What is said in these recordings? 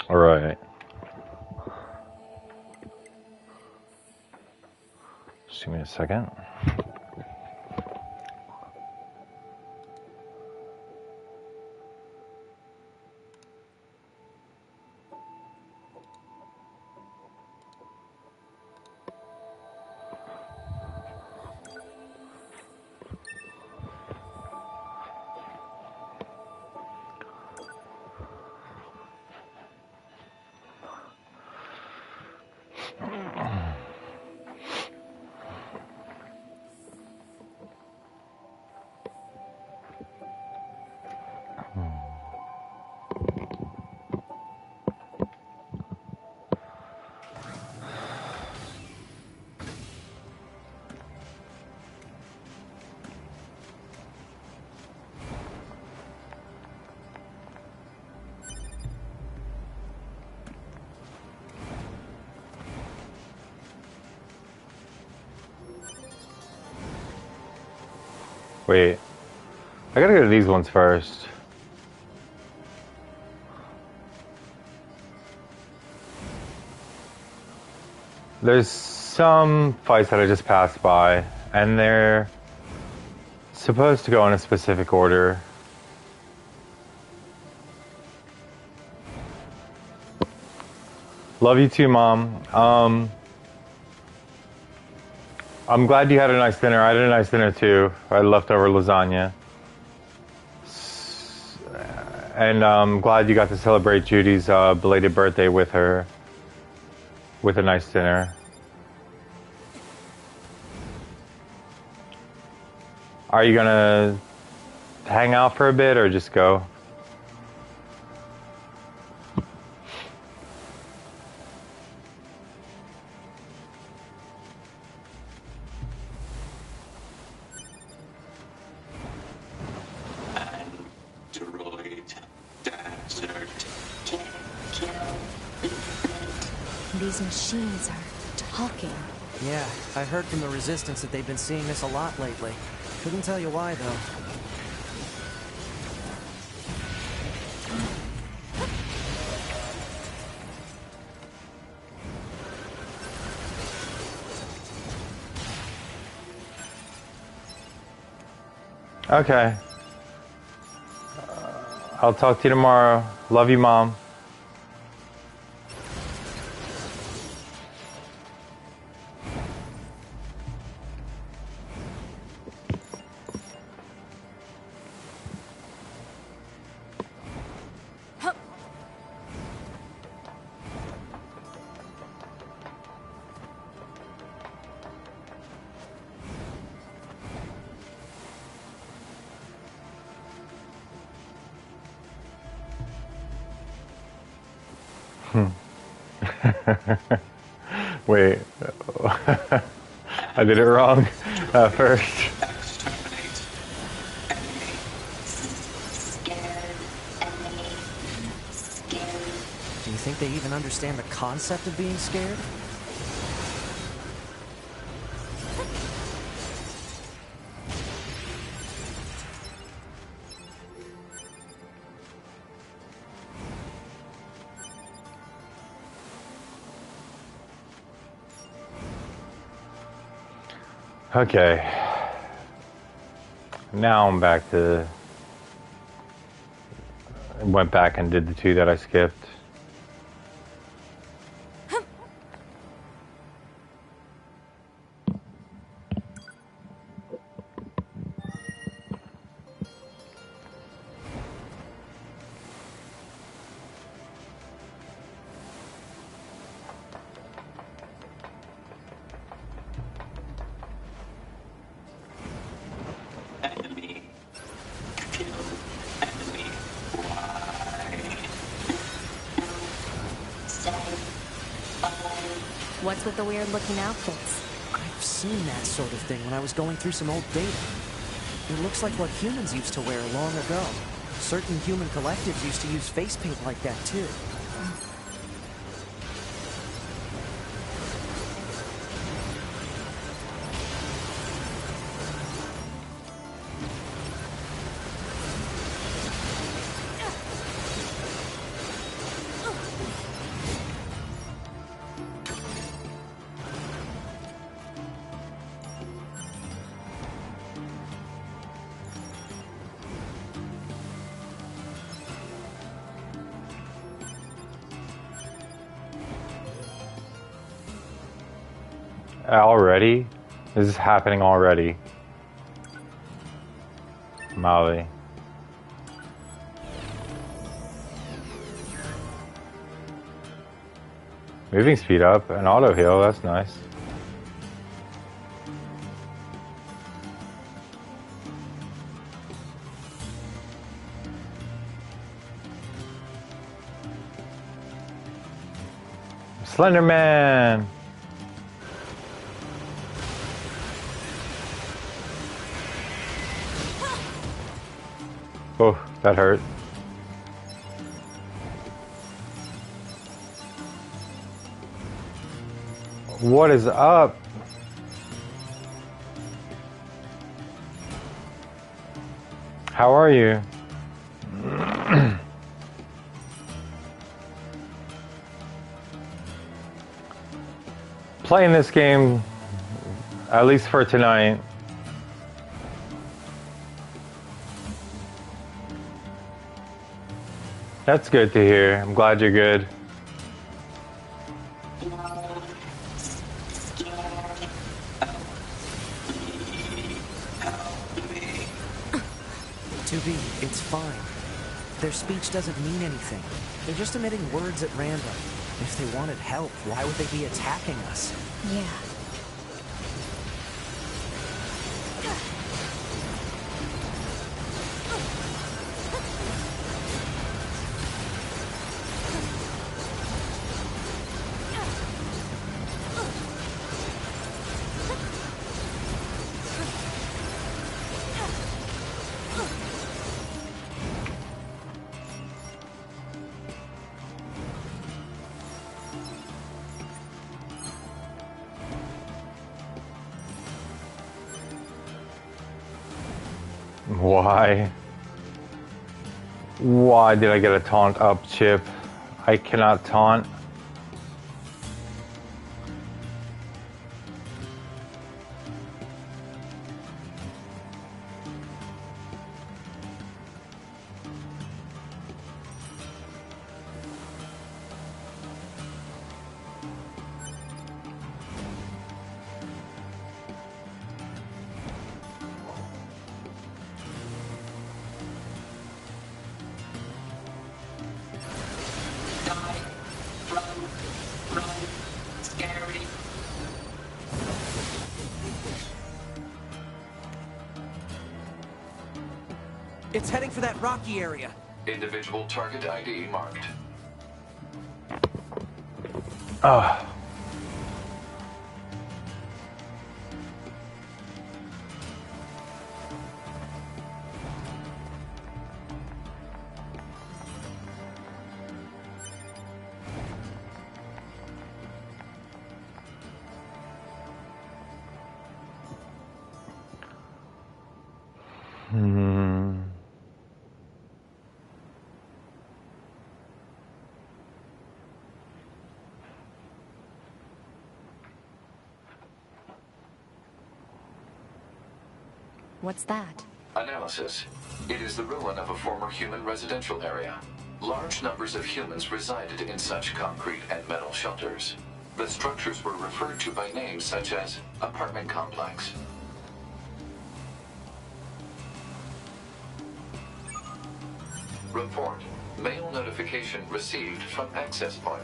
All right. Just give me a second. Wait, I gotta go to these ones first. There's some fights that I just passed by, and they're supposed to go in a specific order. Love you too, Mom. I'm glad you had a nice dinner. I had a nice dinner too. I had leftover lasagna. And I'm glad you got to celebrate Judy's belated birthday with her. With a nice dinner. Are you gonna hang out for a bit or just go? These machines are talking. Yeah, I heard from the Resistance that they've been seeing this a lot lately. Couldn't tell you why, though. Okay. I'll talk to you tomorrow. Love you, Mom. Wait. I did it wrong at first. Do you think they even understand the concept of being scared? Okay. Now I'm back to... Went back and did the two that I skipped. What's with the weird-looking outfits? I've seen that sort of thing when I was going through some old data. It looks like what humans used to wear long ago. Certain human collectives used to use face paint like that, too. Already? This is happening already. Molly. Moving speed up, an auto heal, that's nice. Slender Man! Oh, that hurt. What is up? How are you? Playing this game, at least for tonight. That's good to hear. I'm glad you're good. It's fine. Their speech doesn't mean anything. They're just emitting words at random. If they wanted help, why would they be attacking us? Yeah. Why? Why did I get a taunt up, Chip? I cannot taunt. It's heading for that rocky area. Individual target ID marked. Ugh. What's that? Analysis. It is the ruin of a former human residential area. Large numbers of humans resided in such concrete and metal shelters. The structures were referred to by names such as apartment complex. Report. Mail notification received from access point.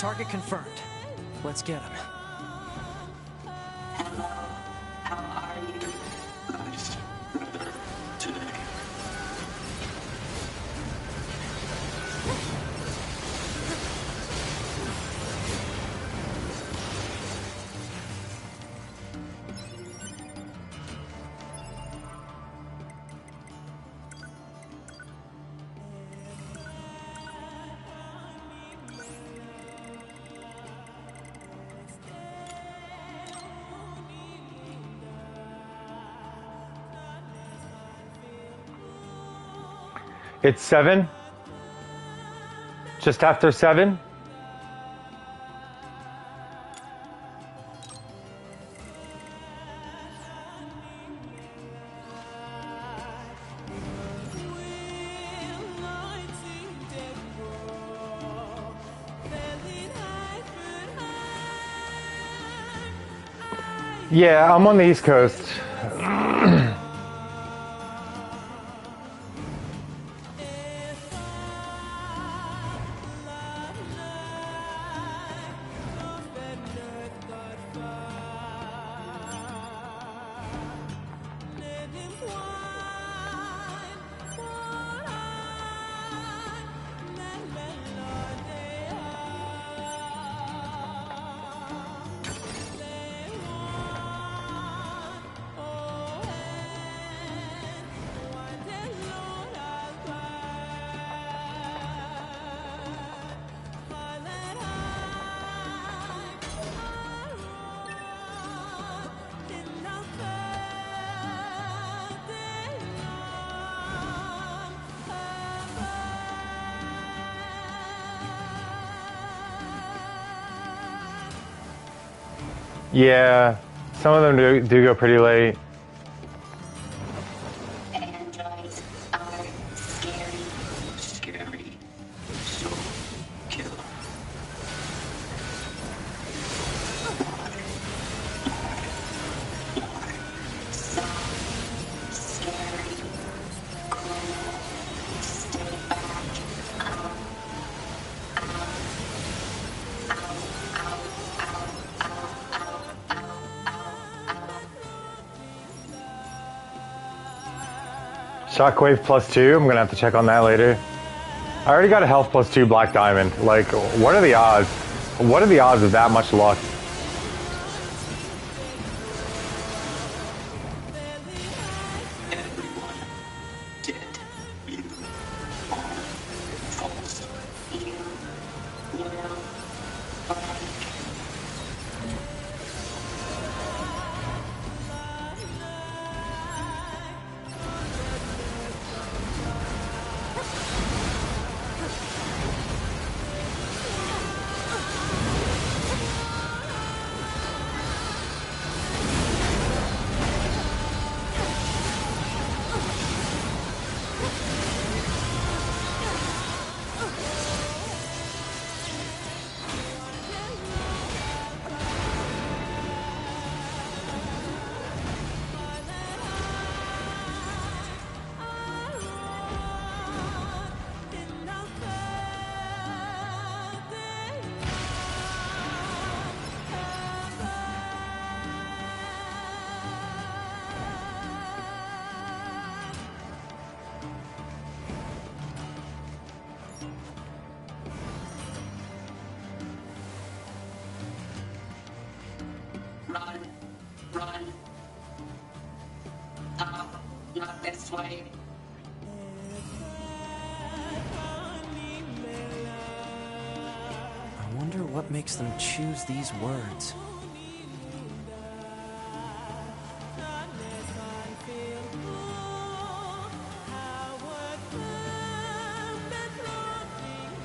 Target confirmed. Let's get him. How are you? Nice weather today. It's 7. Just after 7. Yeah, I'm on the East Coast. Yeah, some of them do go pretty late. Androids are scary. Scary. So killer. So scary. Cool. Stay back. Shockwave +2. I'm gonna have to check on that later. I already got a health +2 Black Diamond. Like, what are the odds? What are the odds of that much luck? Everyone dead. You are false. You will break. Run. Run. Not this way. I wonder what makes them choose these words.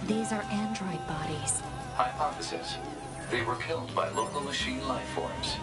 These are android bodies. Hypothesis. They were killed by local machine life forms.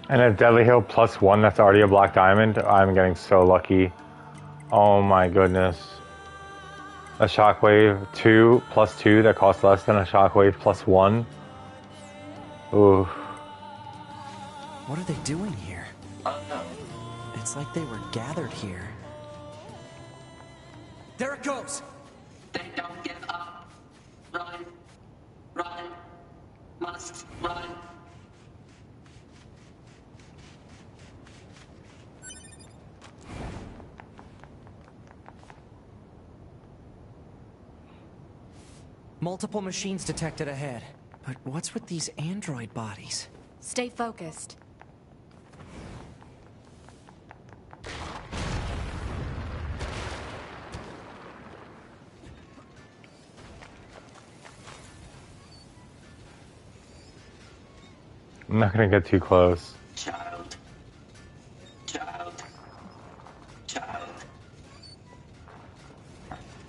And a Deadly Heal +1 that's already a black diamond. I'm getting so lucky. Oh my goodness. A Shockwave 2 +2 that costs less than a Shockwave +1. Ooh. What are they doing here? Unknown. It's like they were gathered here. There it goes! They don't give up. Run. Run. Must run. Multiple machines detected ahead. But what's with these android bodies? Stay focused. I'm not gonna get too close. Child. Child. Child.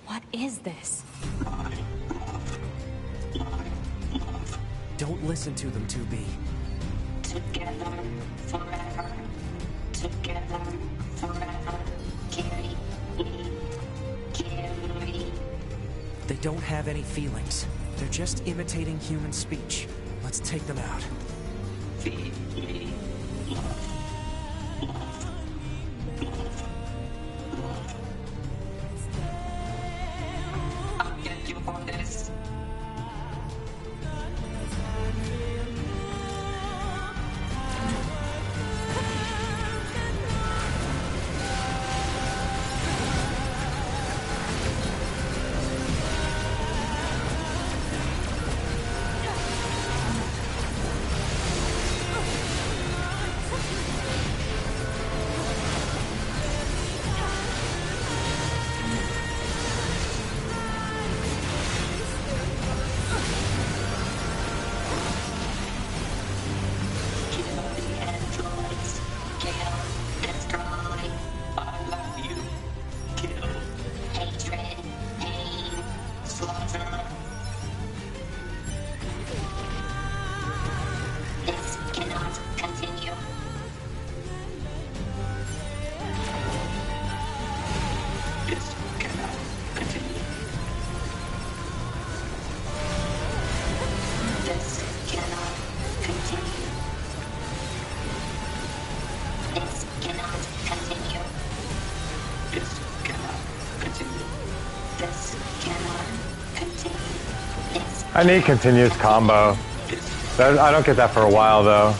What is this? Don't listen to them, 2B. Together forever. Together forever. Carry me. Carry me. They don't have any feelings. They're just imitating human speech. Let's take them out. Feed me. I'll get you for this. I need continuous combo. I don't get that for a while though.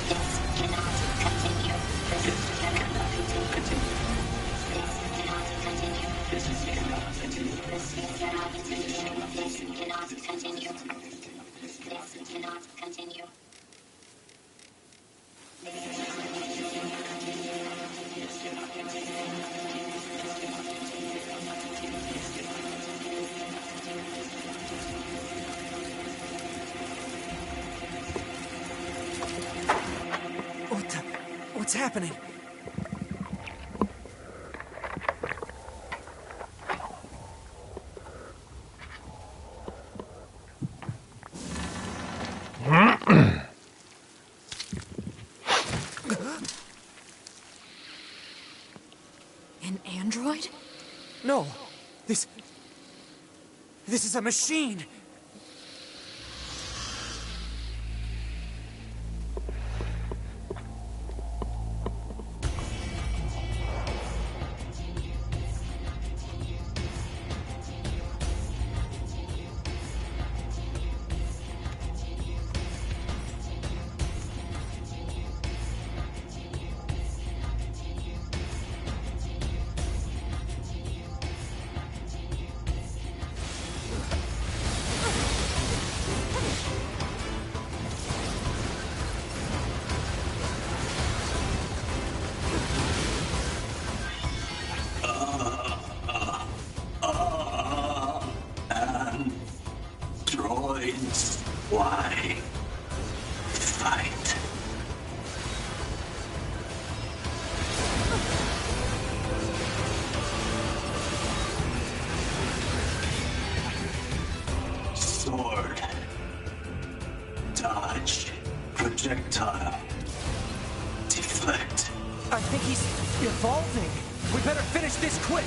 What's happening? An android? No. This is a machine. Droids, why fight? Sword, dodge, projectile, defense. But I think he's evolving. We better finish this quick.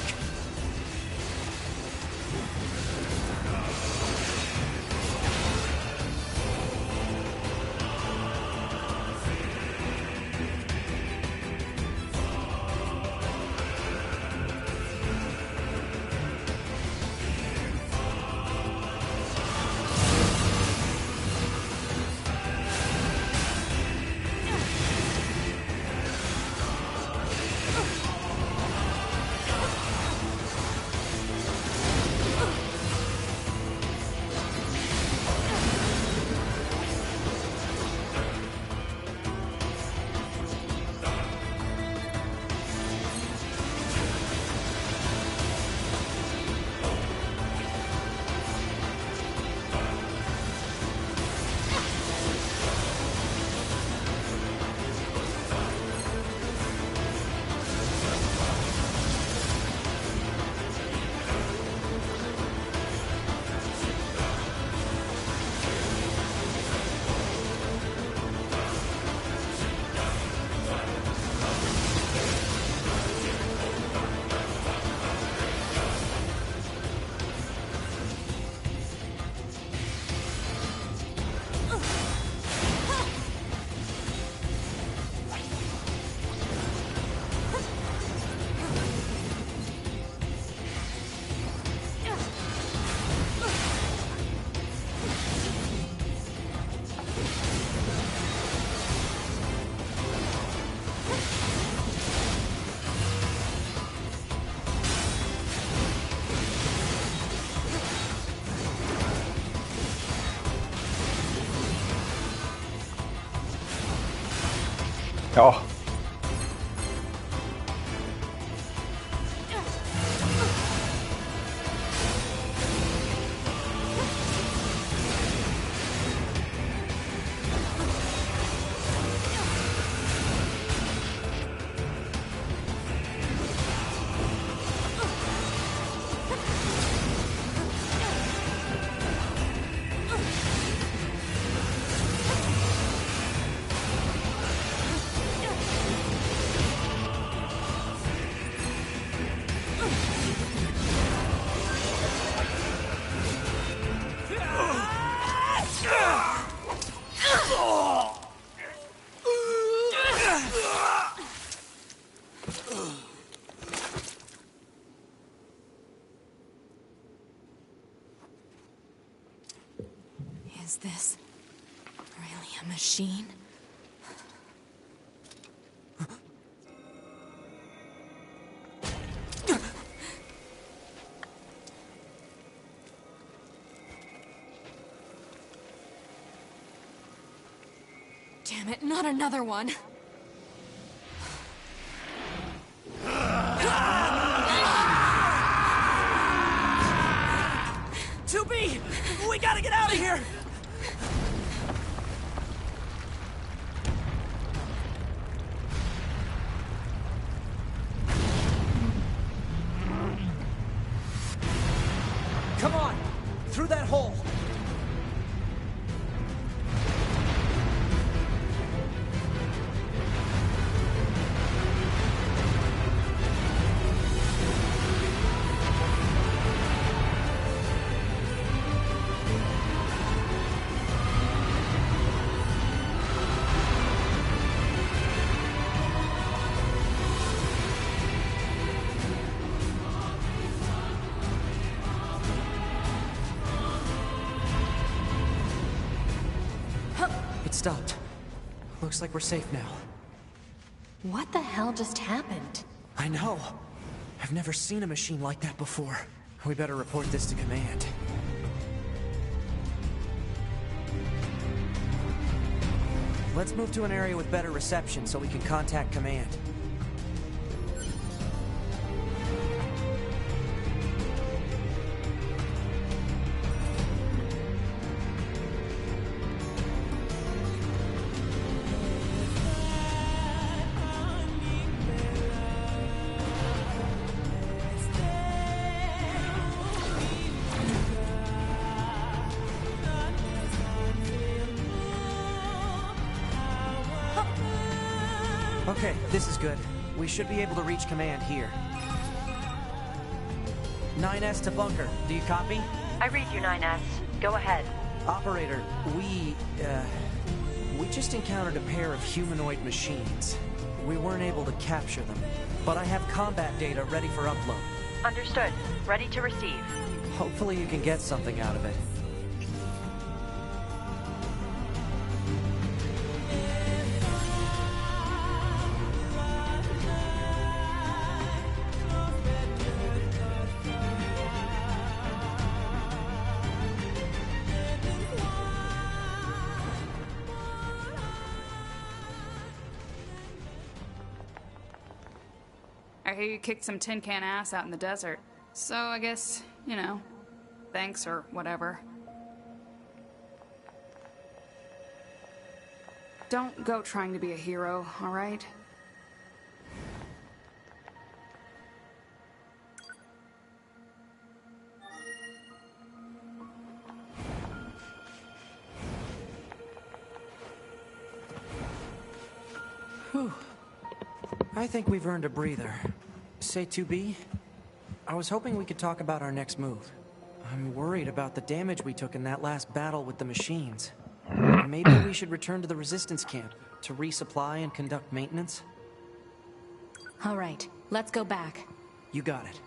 Oh. Is this really a machine? Damn it, not another one. We gotta get out of here! Come on! Through that hole! It stopped. Looks like we're safe now. What the hell just happened? I know. I've never seen a machine like that before. We better report this to command. Let's move to an area with better reception so we can contact command. Okay, this is good. We should be able to reach command here. 9S to bunker. Do you copy? I read you, 9S. Go ahead. Operator, we just encountered a pair of humanoid machines. We weren't able to capture them, but I have combat data ready for upload. Understood. Ready to receive. Hopefully you can get something out of it. I hear you kicked some tin can ass out in the desert. So I guess, you know, thanks or whatever. Don't go trying to be a hero, alright? Whew. I think we've earned a breather. Say 2B? I was hoping we could talk about our next move. I'm worried about the damage we took in that last battle with the machines. Maybe we should return to the resistance camp to resupply and conduct maintenance? All right, let's go back. You got it.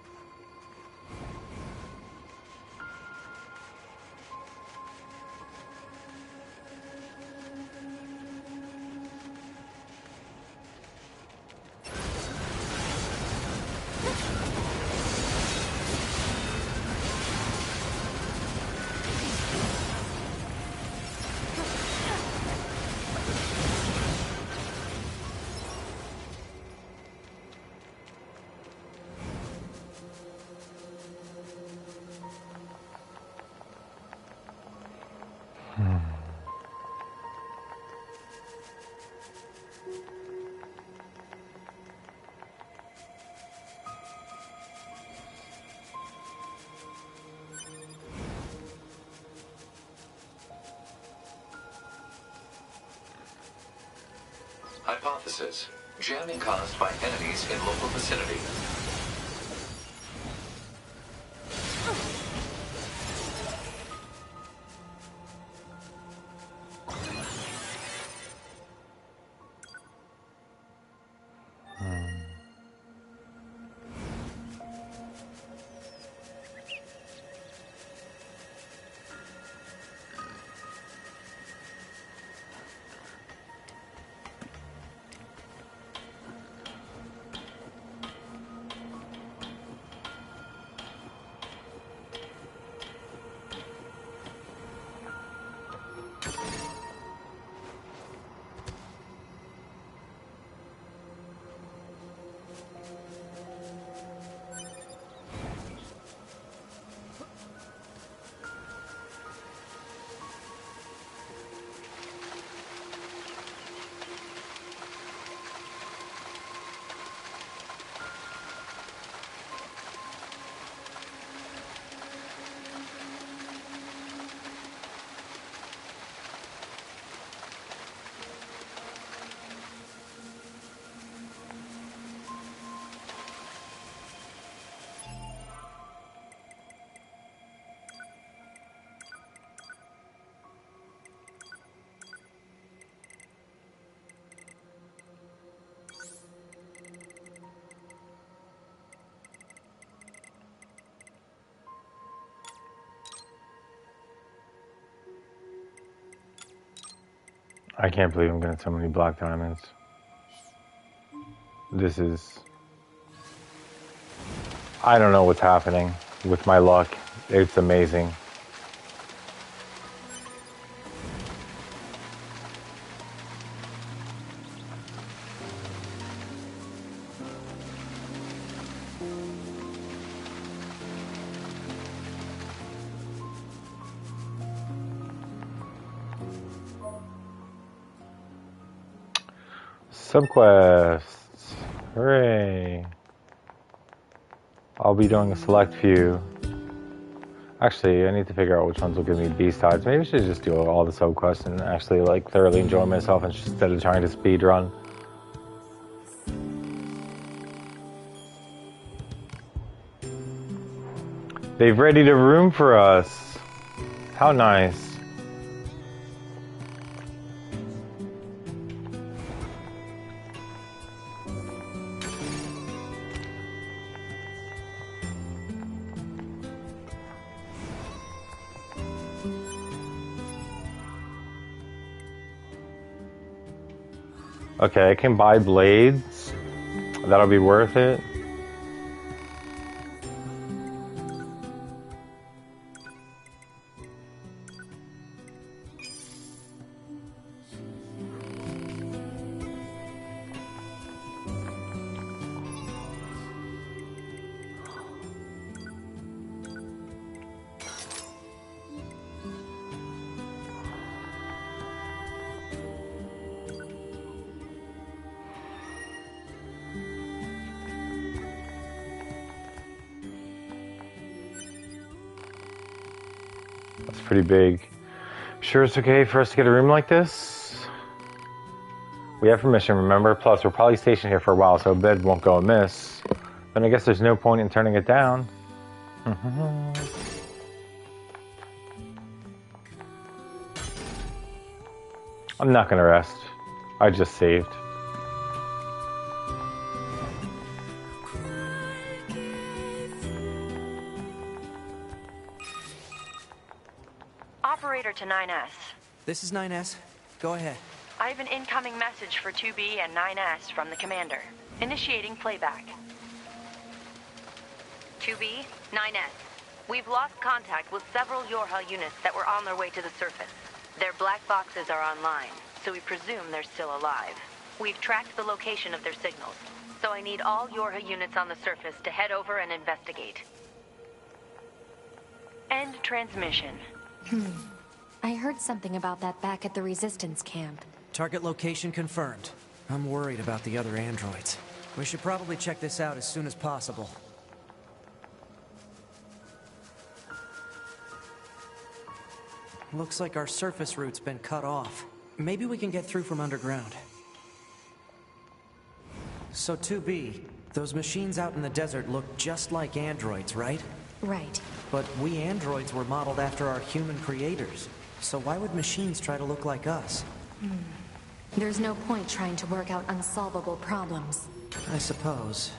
Hypothesis. Jamming caused by enemies in local vicinity. I can't believe I'm getting so many black diamonds. This is... I don't know what's happening with my luck. It's amazing. Subquests. Hooray. I'll be doing a select few. Actually, I need to figure out which ones will give me B-sides. Maybe I should just do all the subquests and actually like thoroughly enjoy myself instead of trying to speed run. They've readied a room for us. How nice. Okay, I can buy blades. That'll be worth it. That's pretty big. Sure it's okay for us to get a room like this? We have permission, remember? Plus, we're probably stationed here for a while, so a bed won't go amiss. Then I guess there's no point in turning it down. I'm not gonna rest. I just saved. Operator to 9S. This is 9S. Go ahead. I have an incoming message for 2B and 9S from the commander. Initiating playback. 2B, 9S. We've lost contact with several Yorha units that were on their way to the surface. Their black boxes are online, so we presume they're still alive. We've tracked the location of their signals, so I need all Yorha units on the surface to head over and investigate. End transmission. I heard something about that back at the Resistance camp. Target location confirmed. I'm worried about the other androids. We should probably check this out as soon as possible. Looks like our surface route's been cut off. Maybe we can get through from underground. So 2B, those machines out in the desert look just like androids, right? Right. But we androids were modeled after our human creators. So why would machines try to look like us? There's no point trying to work out unsolvable problems. I suppose.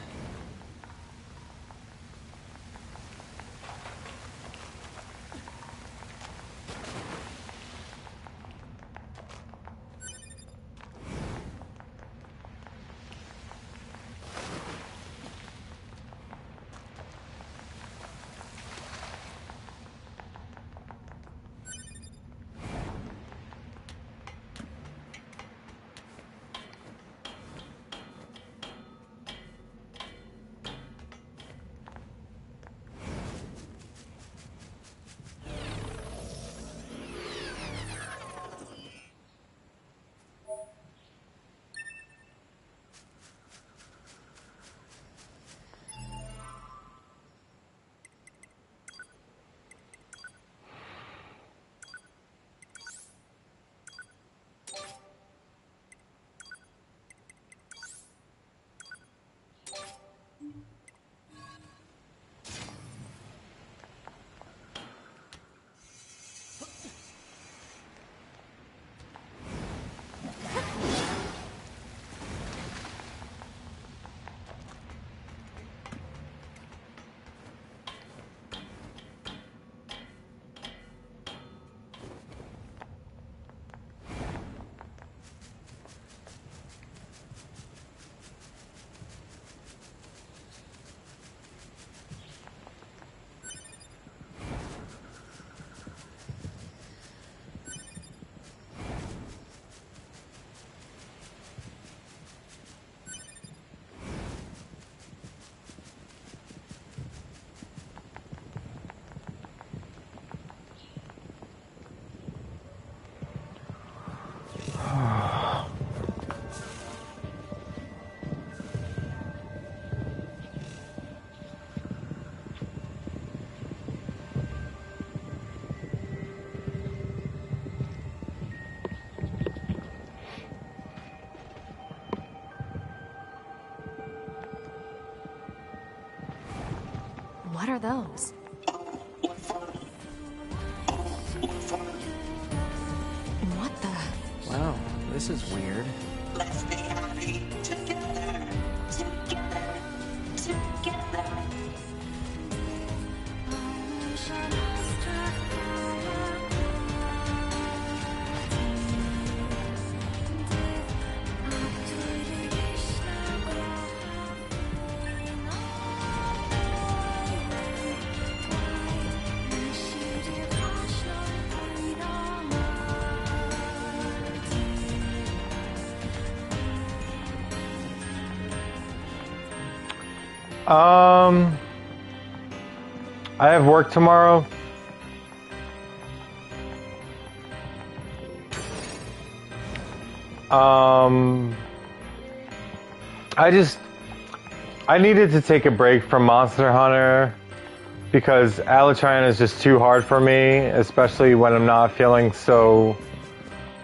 What are those? This is weird. Let's be happy together. Together. Together. I have work tomorrow. I needed to take a break from Monster Hunter because Alatran is just too hard for me, especially when I'm not feeling so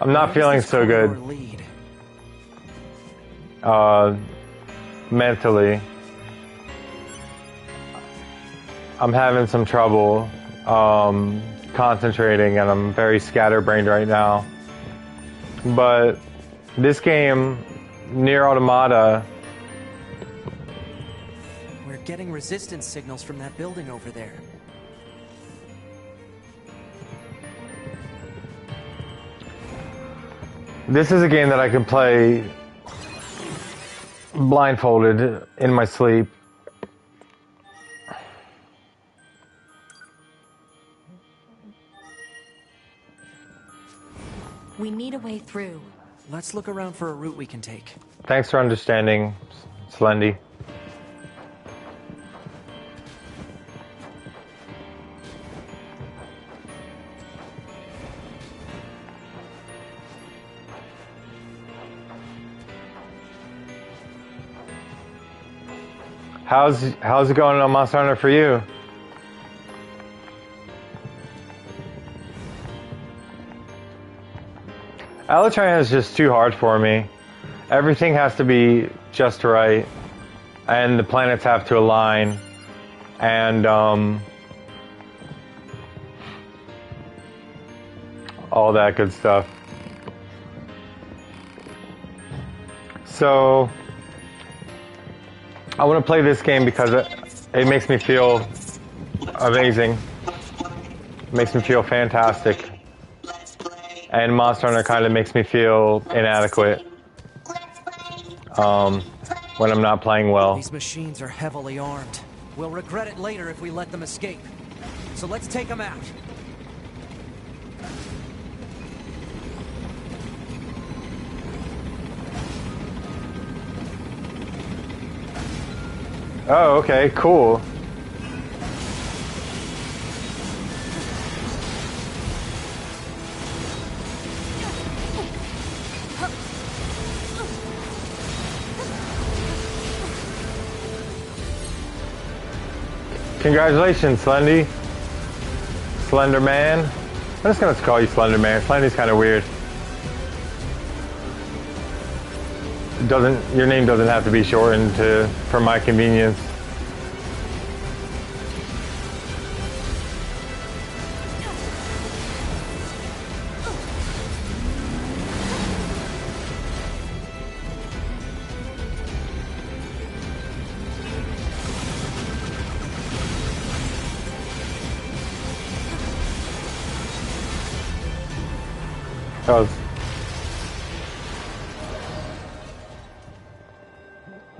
good. Lead? Mentally. I'm having some trouble concentrating, and I'm very scatterbrained right now. But this game, NieR Automata, We're getting resistance signals from that building over there. this is a game that I can play blindfolded in my sleep. We need a way through. Let's look around for a route we can take. Thanks for understanding, Slendy. How's it going on Monster Hunter for you? Alatran is just too hard for me. Everything has to be just right, and the planets have to align, and all that good stuff. So I want to play this game because it makes me feel amazing. It makes me feel fantastic. And Monster Hunter kind of makes me feel inadequate when I'm not playing well. These machines are heavily armed. We'll regret it later if we let them escape. So let's take them out. Oh, okay, cool. Congratulations, Slendy. Slender Man. I'm just gonna call you Slender Man. Slendy's kind of weird. Your name doesn't have to be shortened for my convenience.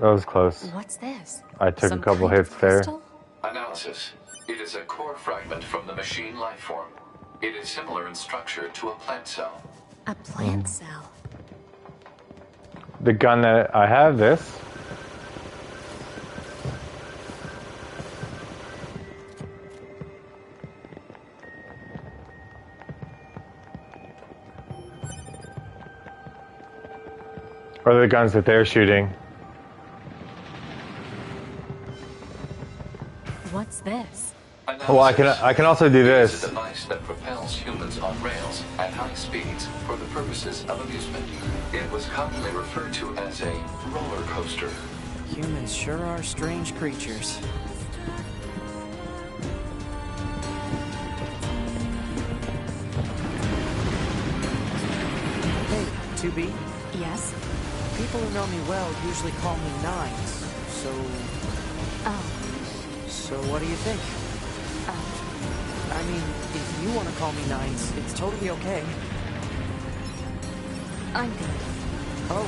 That was close. What's this? I took Some a couple kind of hits there. crystal? Analysis. It is a core fragment from the machine life form. It is similar in structure to a plant cell. A plant cell. The gun that I have, this. Or the guns that they're shooting. What's this? Well, I can also do It is this. a device that propels humans on rails at high speeds for the purposes of amusement. It was commonly referred to as a roller coaster. Humans sure are strange creatures. Hey, 2B? Yes? People who know me well usually call me Nines, so... Oh, So what do you think? I mean, if you want to call me Nines, it's totally okay. I'm good. Oh,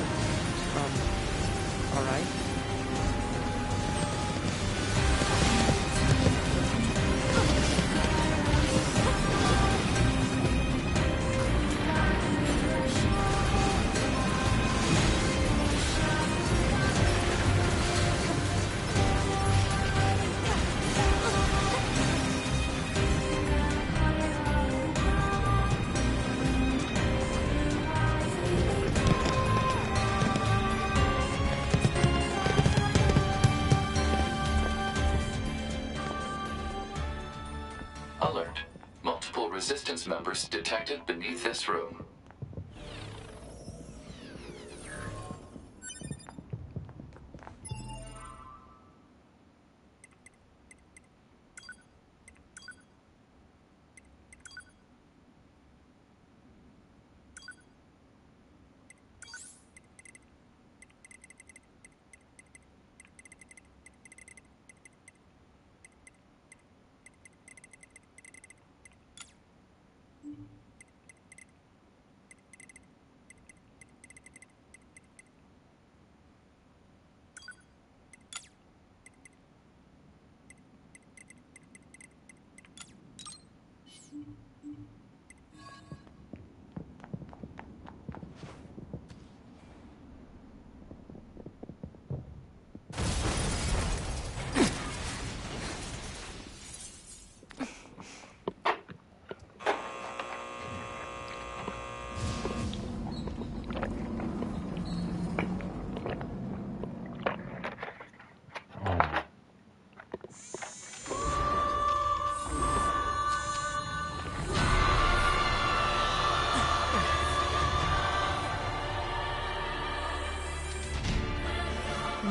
alright. Alert. Multiple resistance members detected beneath this room.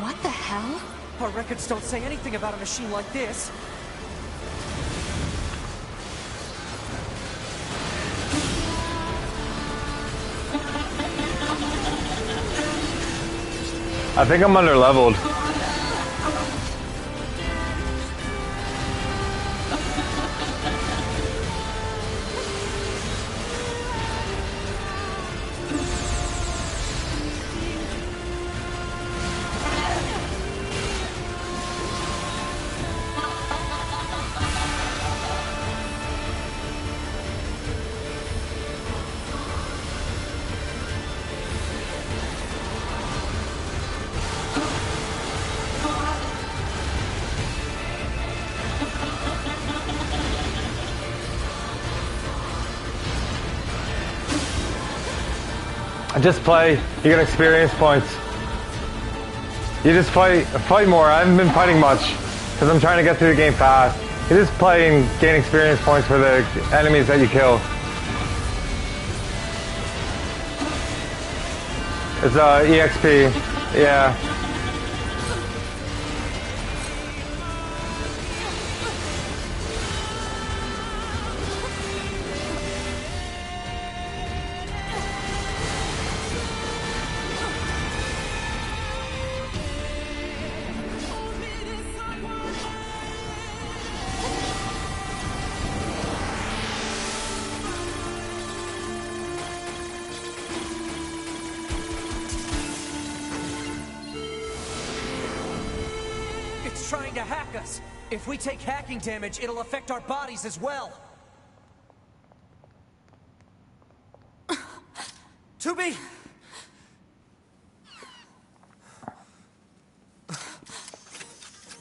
What the hell? Our records don't say anything about a machine like this. I think I'm under leveled. Just play, you get experience points. You just fight more. I haven't been fighting much because I'm trying to get through the game fast. You just play and gain experience points for the enemies that you kill. It's EXP, yeah. It's trying to hack us. If we take hacking damage, it'll affect our bodies as well. 2B!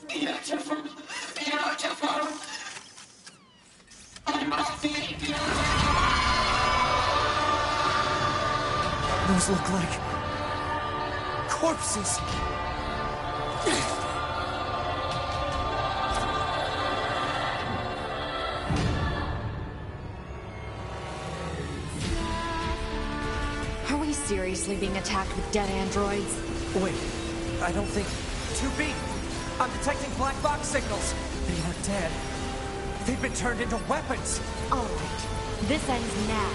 Beautiful, beautiful. I must be beautiful. Those look like corpses. Are we seriously being attacked with dead androids? Wait, I don't think... 2B! I'm detecting black box signals. They aren't dead. They've been turned into weapons. All right, this ends now.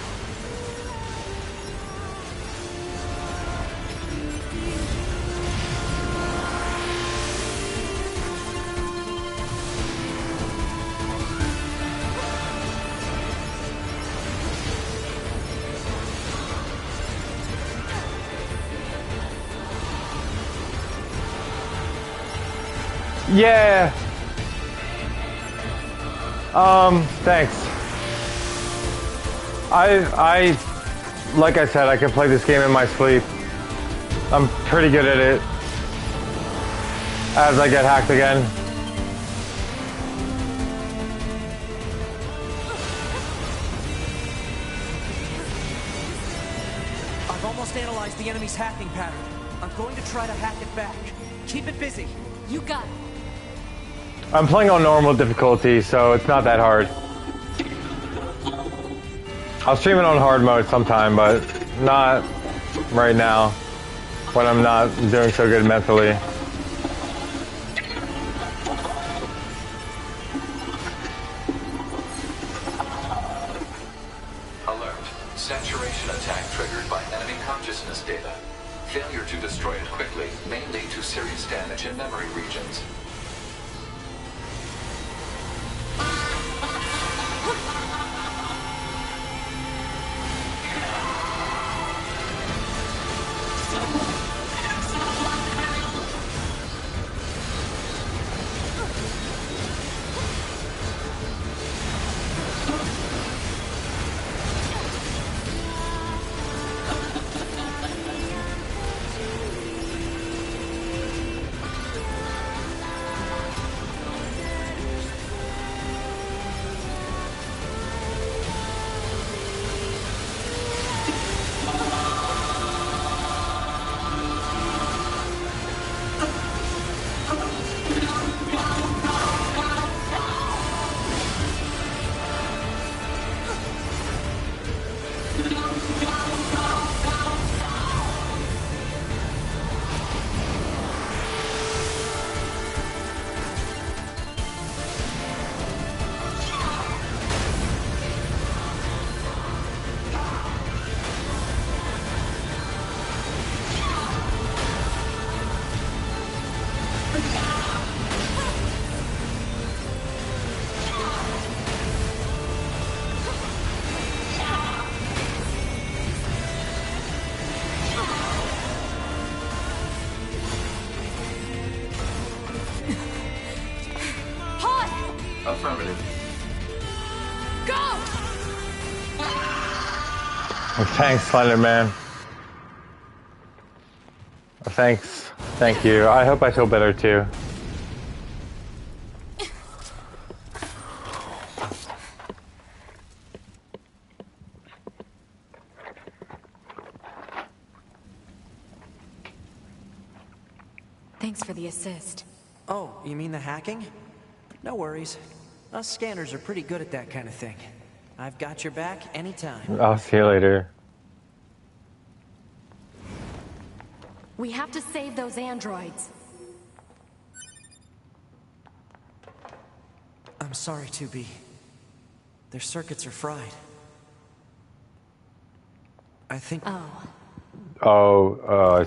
Yeah. Thanks. Like I said, I can play this game in my sleep. I'm pretty good at it. As I get hacked again. I've almost analyzed the enemy's hacking pattern. I'm going to try to hack it back. Keep it busy. You got it. I'm playing on normal difficulty, so it's not that hard. I'll stream it on hard mode sometime, but not right now when I'm not doing so good mentally. Alert. Saturation attack triggered by enemy consciousness data. Failure to destroy it quickly may lead to serious damage in memory regions. Affirmative. Go! Thanks, Slenderman. Thanks. Thank you. I hope I feel better too. Thanks for the assist. Oh, you mean the hacking? No worries. Us scanners are pretty good at that kind of thing. I've got your back anytime. I'll see you later. We have to save those androids. I'm sorry, 2B. Their circuits are fried. I think... Oh,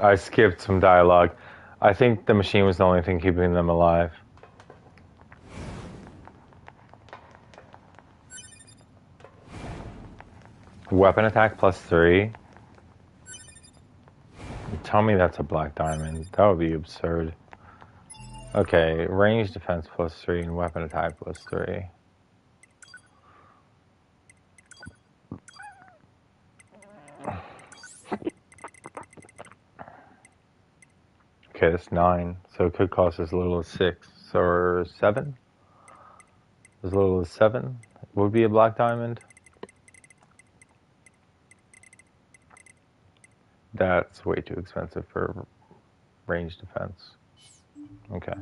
I skipped some dialogue. I think the machine was the only thing keeping them alive. Weapon attack +3. Tell me that's a black diamond. That would be absurd. Okay, range defense +3 and weapon attack +3. Okay, that's 9. So it could cost as little as 6 or 7. As little as 7 would be a black diamond. That's way too expensive for range defense. Okay.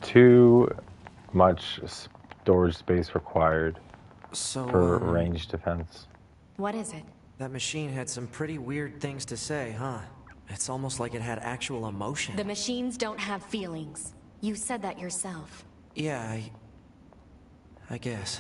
Too much storage space required for range defense. What is it? That machine had some pretty weird things to say, huh? It's almost like it had actual emotion. The machines don't have feelings. You said that yourself. Yeah, I guess.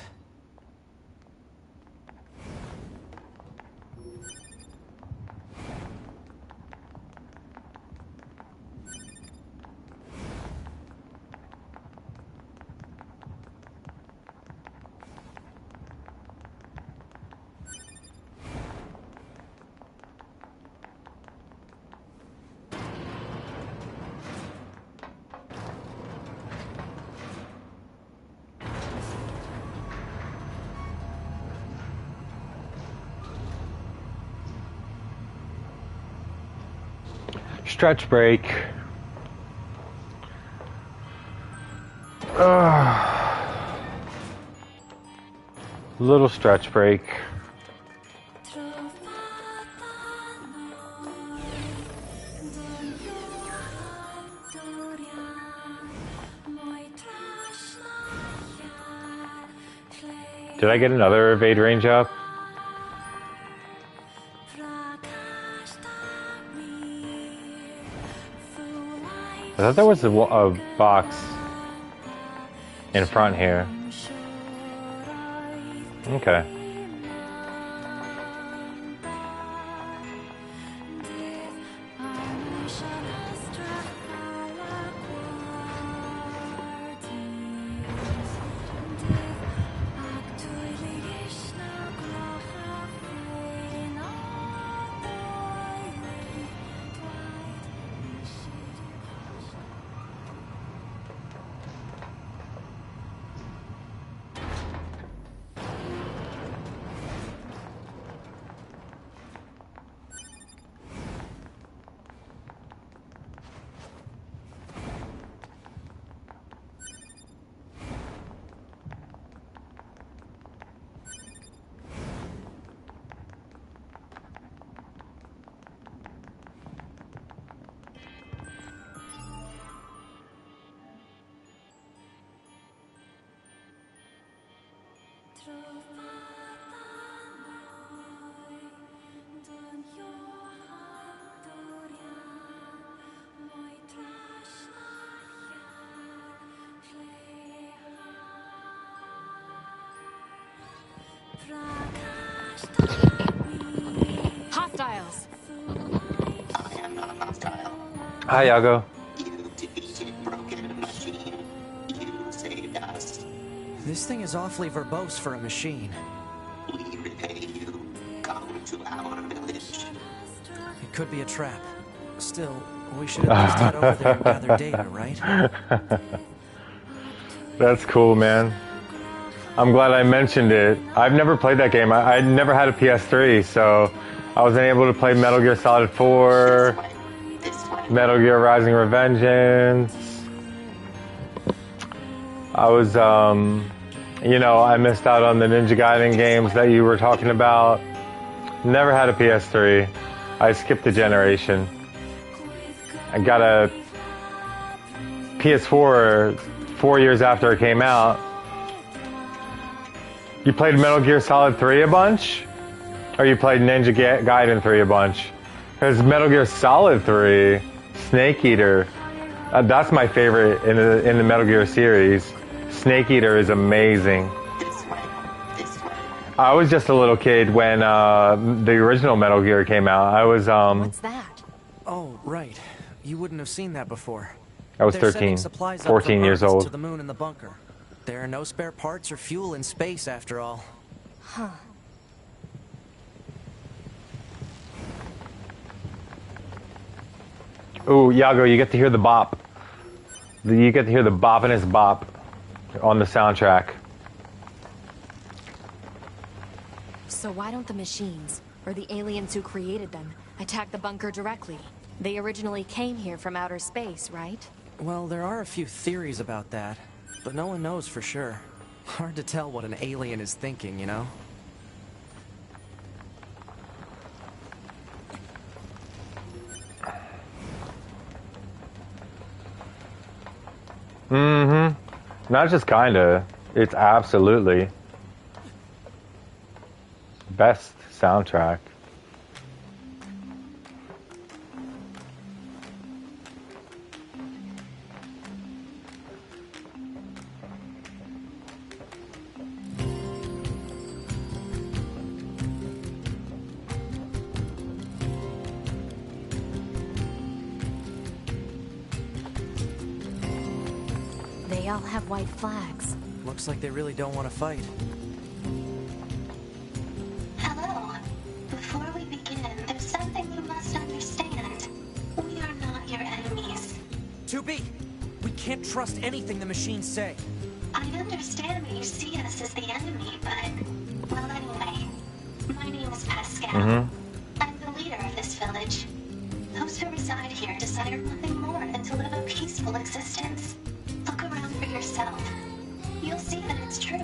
Stretch break. Little stretch break. Did I get another evade range up? I thought there was a box in front here. Okay. Hostiles. Hi, Yago. You defeated broken machine. You saved us. This thing is awfully verbose for a machine. We repay you. Come to our village. It could be a trap. Still, we should at least head over there and gather data, right? That's cool, man. I'm glad I mentioned it. I've never played that game. I never had a PS3, so I wasn't able to play Metal Gear Solid 4, Metal Gear Rising Revengeance. I was, you know, I missed out on the Ninja Gaiden games that you were talking about. Never had a PS3. I skipped a generation. I got a PS4 4 years after it came out. You played Metal Gear Solid 3 a bunch? Or you played Ninja Gaiden 3 a bunch? Because Metal Gear Solid 3, Snake Eater, that's my favorite in the Metal Gear series. Snake Eater is amazing. I was just a little kid when the original Metal Gear came out. I was What's that? Oh, right. You wouldn't have seen that before. I was They're 13, sending supplies up 14 from years Earth old. to the moon and the bunker. There are no spare parts or fuel in space, after all. Huh. Ooh, Yago, you get to hear the bop. You get to hear the boppinest bop on the soundtrack. So why don't the machines, or the aliens who created them, attack the bunker directly? They originally came here from outer space, right? Well, there are a few theories about that, but no one knows for sure. Hard to tell what an alien is thinking, you know? Mm-hmm. Not just kinda. It's absolutely best soundtrack. They all have white flags. Looks like they really don't want to fight. Hello. Before we begin, there's something you must understand. We are not your enemies. 2B! We can't trust anything the machines say. I understand that you see us as the enemy, but... Well, anyway. My name is Pascal. I'm the leader of this village. Those who reside here desire nothing more than to live a peaceful existence. Look around for yourself. You'll see that it's true.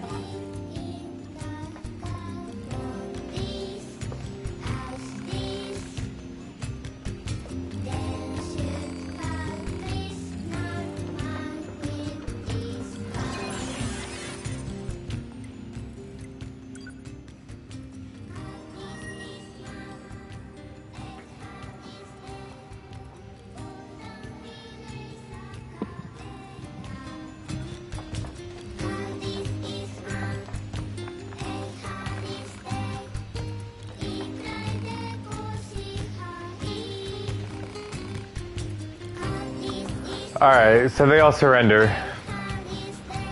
Alright, so they all surrender.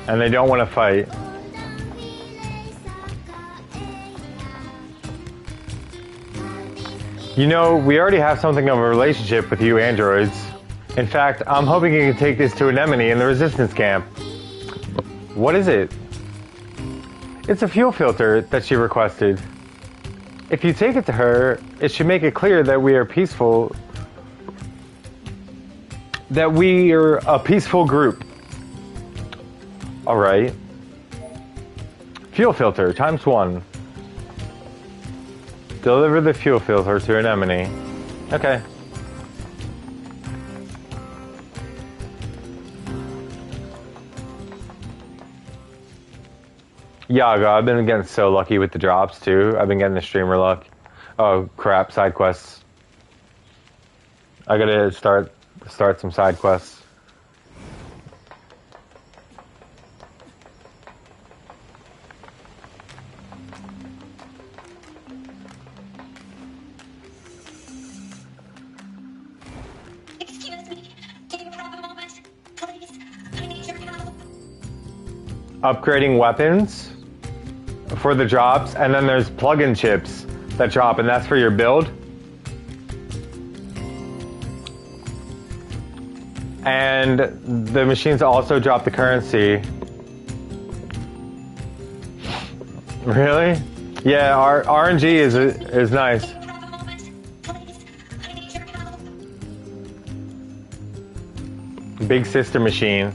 And they don't want to fight. You know, we already have something of a relationship with you androids. In fact, I'm hoping you can take this to Anemone in the resistance camp. What is it? It's a fuel filter that she requested. If you take it to her, it should make it clear that we are peaceful. That we are a peaceful group. Alright. Fuel filter, ×1. Deliver the fuel filter to Anemone. Okay. Yaga, I've been getting so lucky with the drops too. I've been getting the streamer luck. Oh crap, side quests. I gotta start some side quests. Excuse me, do you have a moment? Please, I need your help. Upgrading weapons for the drops, and then there's plug-in chips that drop, and that's for your build. And the machines also drop the currency. Really? Yeah, our RNG is nice. Do you have a moment? Please, I need your help. Big sister machine.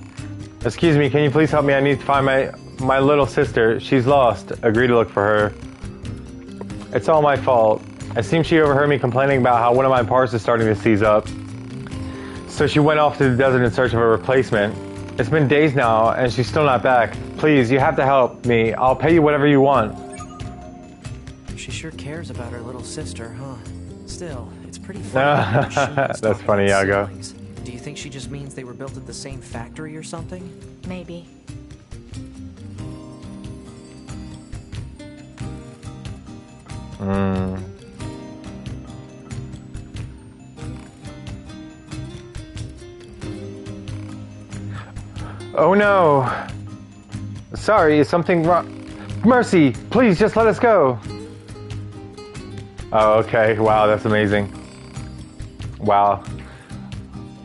Excuse me, can you please help me? I need to find my little sister. She's lost. Agree to look for her. It's all my fault. It seems she overheard me complaining about how one of my parts is starting to seize up. So she went off to the desert in search of a replacement. It's been days now, and she's still not back. Please, you have to help me. I'll pay you whatever you want. She sure cares about her little sister, huh? Still, it's pretty funny. That's funny, Yago. Do you think she just means they were built at the same factory or something? Maybe. Oh no! Sorry, is something wrong? Mercy, please just let us go! Oh, okay. Wow, that's amazing. Wow.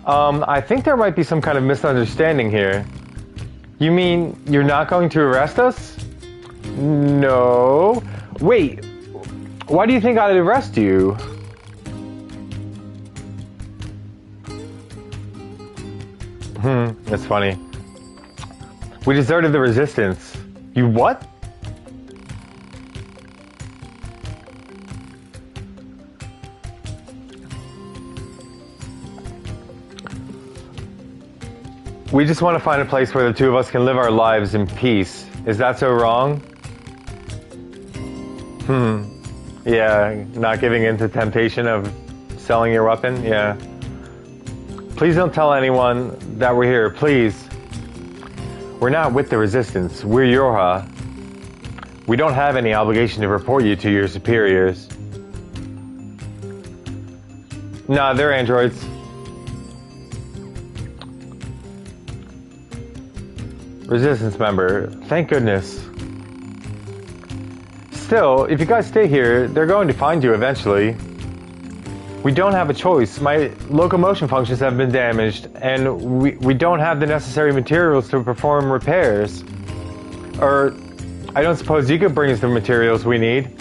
I think there might be some kind of misunderstanding here. You mean you're not going to arrest us? No. Wait, why do you think I'd arrest you? That's funny. We deserted the resistance. You what? We just want to find a place where the two of us can live our lives in peace. Is that so wrong? Yeah, not giving in to temptation of selling your weapon? Yeah. Please don't tell anyone that we're here, please. We're not with the resistance. We're Yorha. We don't have any obligation to report you to your superiors. Nah, they're androids. Resistance member. Thank goodness. Still, if you guys stay here, they're going to find you eventually. We don't have a choice. My locomotion functions have been damaged, and we don't have the necessary materials to perform repairs. Or, I don't suppose you could bring us the materials we need.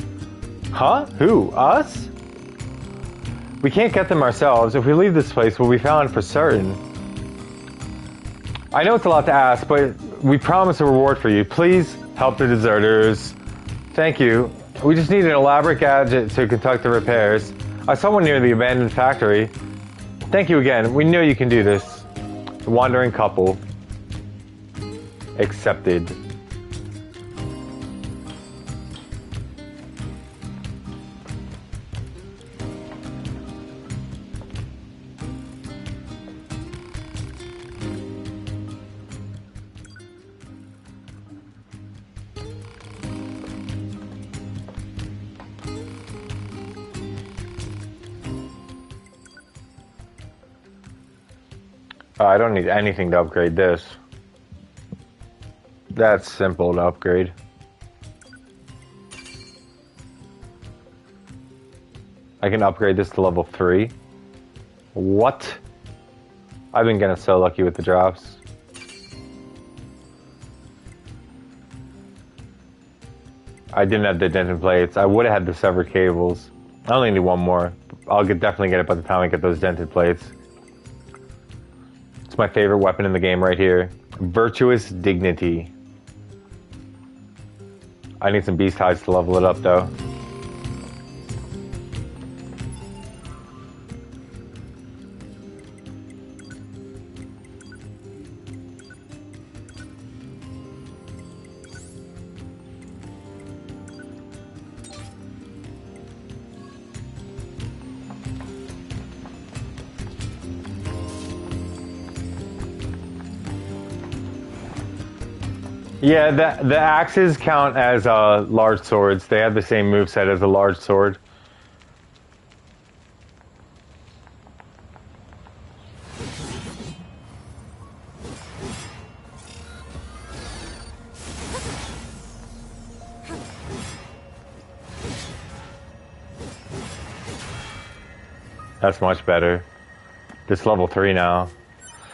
Huh? Who? Us? We can't get them ourselves. If we leave this place, we'll be found for certain. I know it's a lot to ask, but we promise a reward for you. Please help the deserters. Thank you. We just need an elaborate gadget to conduct the repairs. I saw one near the abandoned factory. Thank you again. We know you can do this. The wandering couple. Accepted. I don't need anything to upgrade this. That's simple to upgrade. I can upgrade this to level 3. What? I've been getting so lucky with the drops. I didn't have the dented plates. I would have had the severed cables. I only need one more. I'll definitely get it by the time I get those dented plates. It's my favorite weapon in the game right here. Virtuous Dignity. I need some beast hides to level it up though. Yeah, the axes count as large swords. They have the same moveset as a large sword. That's much better. This level 3 now.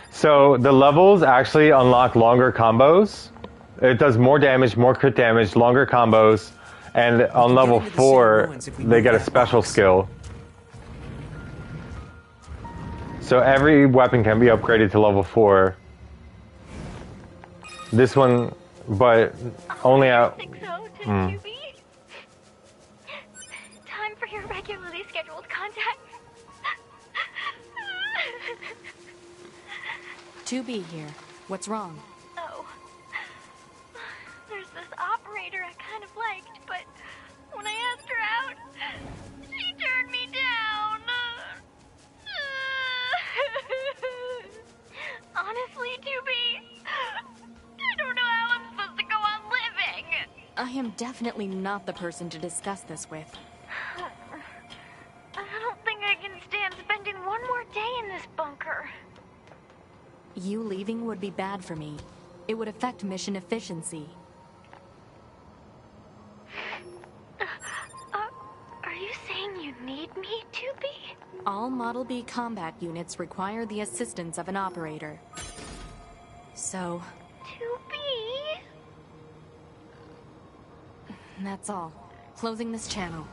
So the levels actually unlock longer combos. It does more damage, more crit damage, longer combos, and on level 4, they get a special skill. So every weapon can be upgraded to level 4. This one, but only at... I think so, didn't you, B? Time for your regularly scheduled contact. 2B here. What's wrong? Oh. There's this operator I kind of liked, but when I asked her out, she turned me down. Honestly, 2B, I don't know how I'm supposed to go on living. I am definitely not the person to discuss this with. I don't think I can stand spending one more day in this bunker. You leaving would be bad for me. It would affect mission efficiency. Are you saying you need me, 2B? All Model B combat units require the assistance of an operator. So, 2B? that's all. Closing this channel.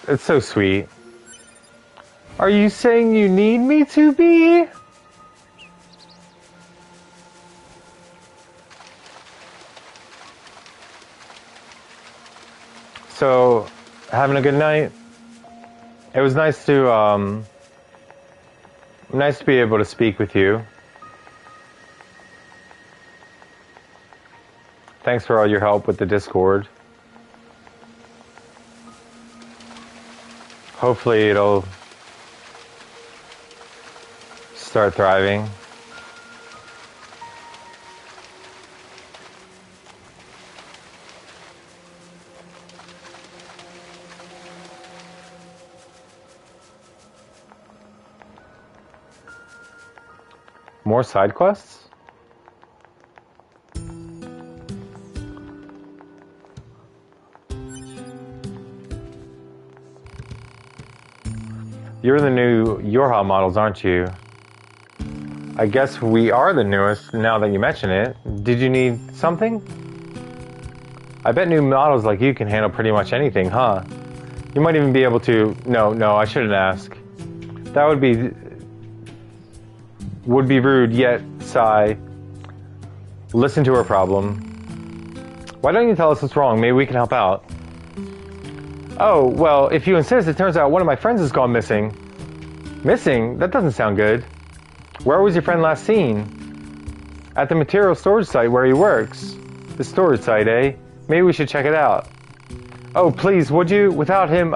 It's so sweet. Are you saying you need me to be? So, having a good night? It was nice to be able to speak with you. Thanks for all your help with the Discord. Hopefully it'll start thriving. More side quests? You're the new Yorha models, aren't you? I guess we are the newest now that you mention it. Did you need something? I bet new models like you can handle pretty much anything, huh? You might even be able to... No, I shouldn't ask. That would be rude, yet, sigh. Listen to her problem. Why don't you tell us what's wrong? Maybe we can help out. Oh, well, if you insist, it turns out one of my friends has gone missing. Missing? That doesn't sound good. Where was your friend last seen? At the material storage site where he works. The storage site, eh? Maybe we should check it out. Oh, please, would you? Without him,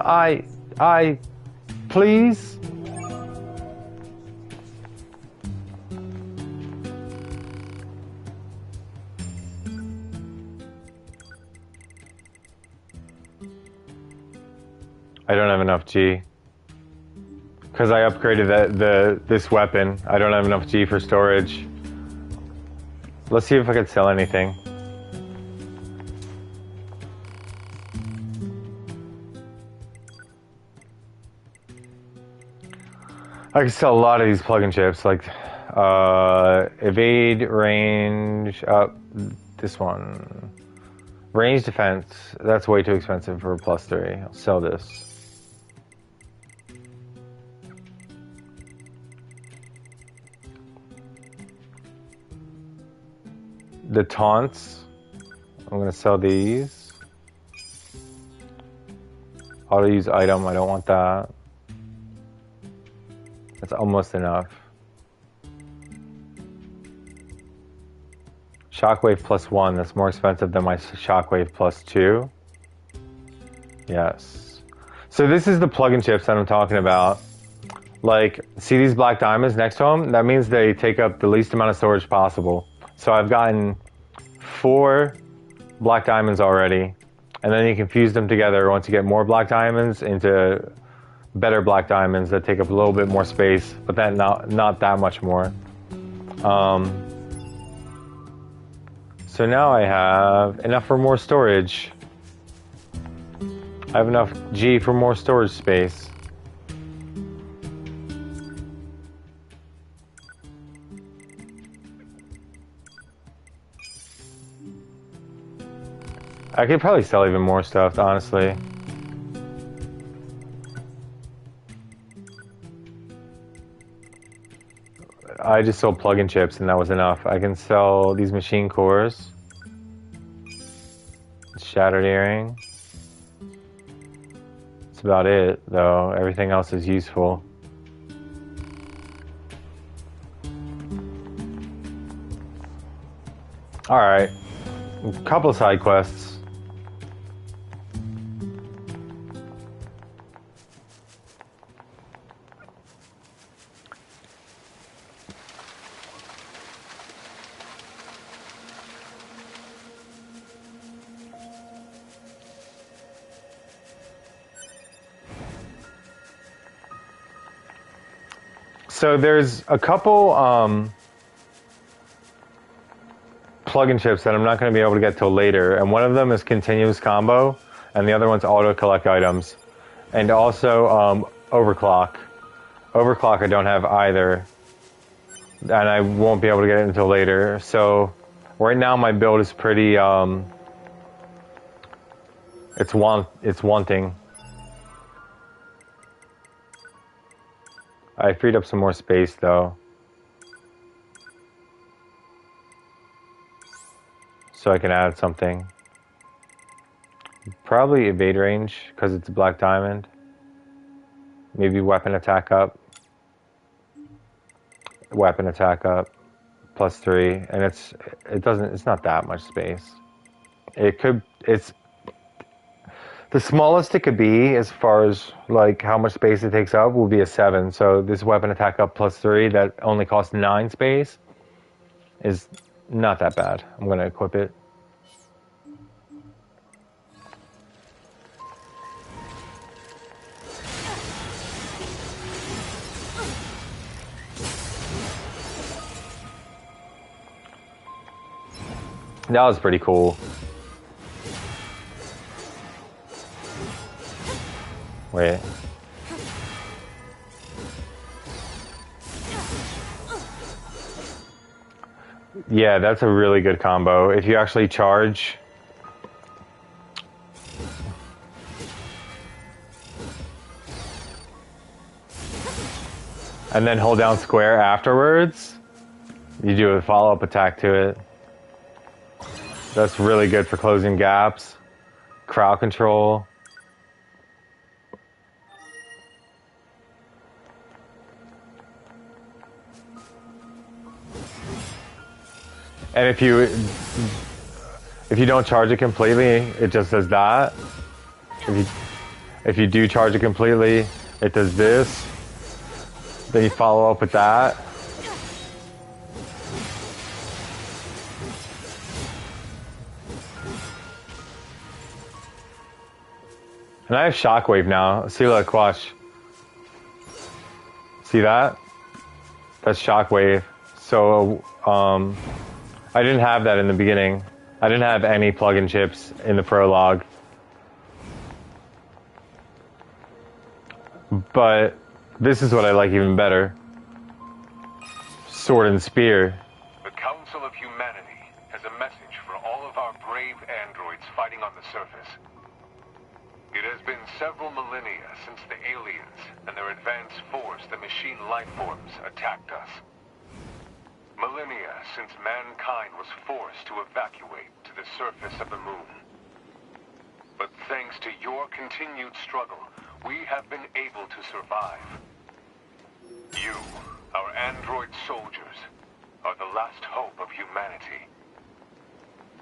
please? I don't have enough G. Because I upgraded this weapon. I don't have enough G for storage. Let's see if I can sell anything. I can sell a lot of these plug-in chips, like evade, range, this one. Range defense, that's way too expensive for a +3. I'll sell this. The taunts, I'm gonna sell these. Auto use item, I don't want that. That's almost enough. Shockwave +1, that's more expensive than my Shockwave +2. Yes. So this is the plug-in chips that I'm talking about. Like, see these black diamonds next to them? That means they take up the least amount of storage possible. So I've gotten 4 black diamonds already. And then you can fuse them together once you get more black diamonds into better black diamonds that take up a little bit more space, but then not that much more. So now I have enough for more storage. I have enough G for more storage space. I could probably sell even more stuff, honestly. I just sold plug-in chips and that was enough. I can sell these machine cores. Shattered earring. That's about it, though. Everything else is useful. Alright. A couple side quests. So there's a couple plug-in chips that I'm not going to be able to get till later, and one of them is continuous combo, and the other one's auto collect items, and also overclock. Overclock I don't have either, and I won't be able to get it until later. So right now my build is pretty it's wanting. I freed up some more space though, so I can add something. Probably evade range because it's a black diamond. Maybe weapon attack up. Weapon attack up +3, and it's not that much space. It's the smallest it could be as far as like how much space it takes up will be a 7. So this weapon attack up +3 that only costs 9 space is not that bad. I'm gonna equip it. That was pretty cool. Wait. Yeah, that's a really good combo. If you actually charge and then hold down square afterwards, you do a follow-up attack to it. That's really good for closing gaps. Crowd control. And if you don't charge it completely, it just does that. If you do charge it completely, it does this. Then you follow up with that. And I have shockwave now. See, look, watch. See that? That's shockwave. So, I didn't have that in the beginning. I didn't have any plug-in chips in the prologue. But this is what I like even better. Sword and spear. The Council of Humanity has a message for all of our brave androids fighting on the surface. It has been several millennia since the aliens and their advanced force, the machine lifeforms, attacked us. Millennia since mankind was forced to evacuate to the surface of the moon. But thanks to your continued struggle, we have been able to survive. You, our android soldiers, are the last hope of humanity.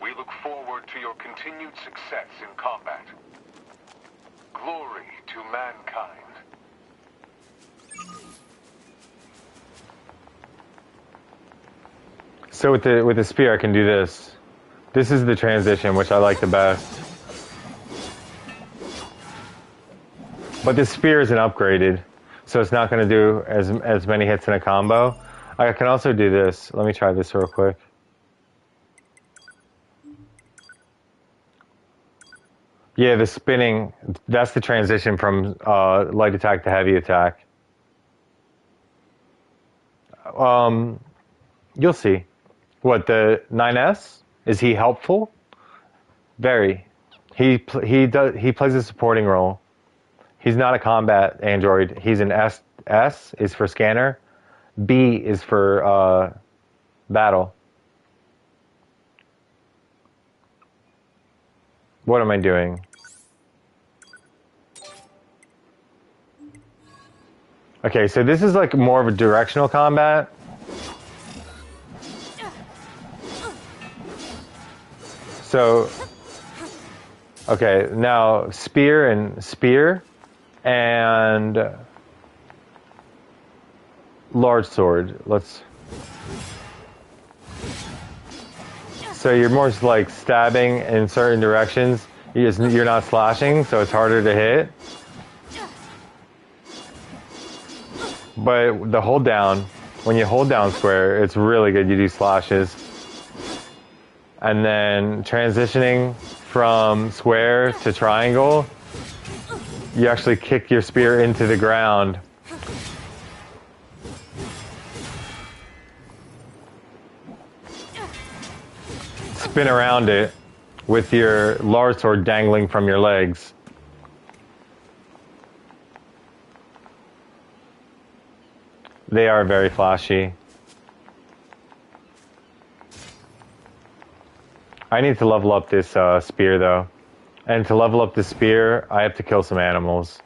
We look forward to your continued success in combat. Glory to mankind. So with the spear, I can do this. This is the transition, which I like the best. But the spear isn't upgraded, so it's not going to do as many hits in a combo. I can also do this. Let me try this real quick. Yeah, the spinning, that's the transition from light attack to heavy attack. You'll see. What, the 9S? Is he helpful? Very. He plays a supporting role. He's not a combat android. He's an S. S is for scanner. B is for battle. What am I doing? Okay, so this is like more of a directional combat. So, okay, now spear and large sword. So you're more like stabbing in certain directions. You're not slashing, so it's harder to hit. But the hold down, when you hold down square, it's really good. You do slashes. And then transitioning from square to triangle, you actually kick your spear into the ground. Spin around it with your large sword dangling from your legs. They are very flashy. I need to level up this spear though. And to level up the spear, I have to kill some animals.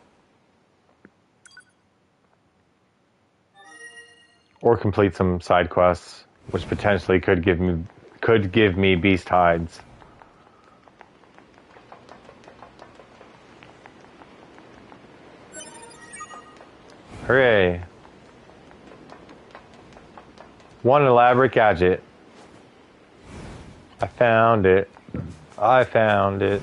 Or complete some side quests, which potentially could give me beast hides. Hooray. One elaborate gadget. I found it. I found it.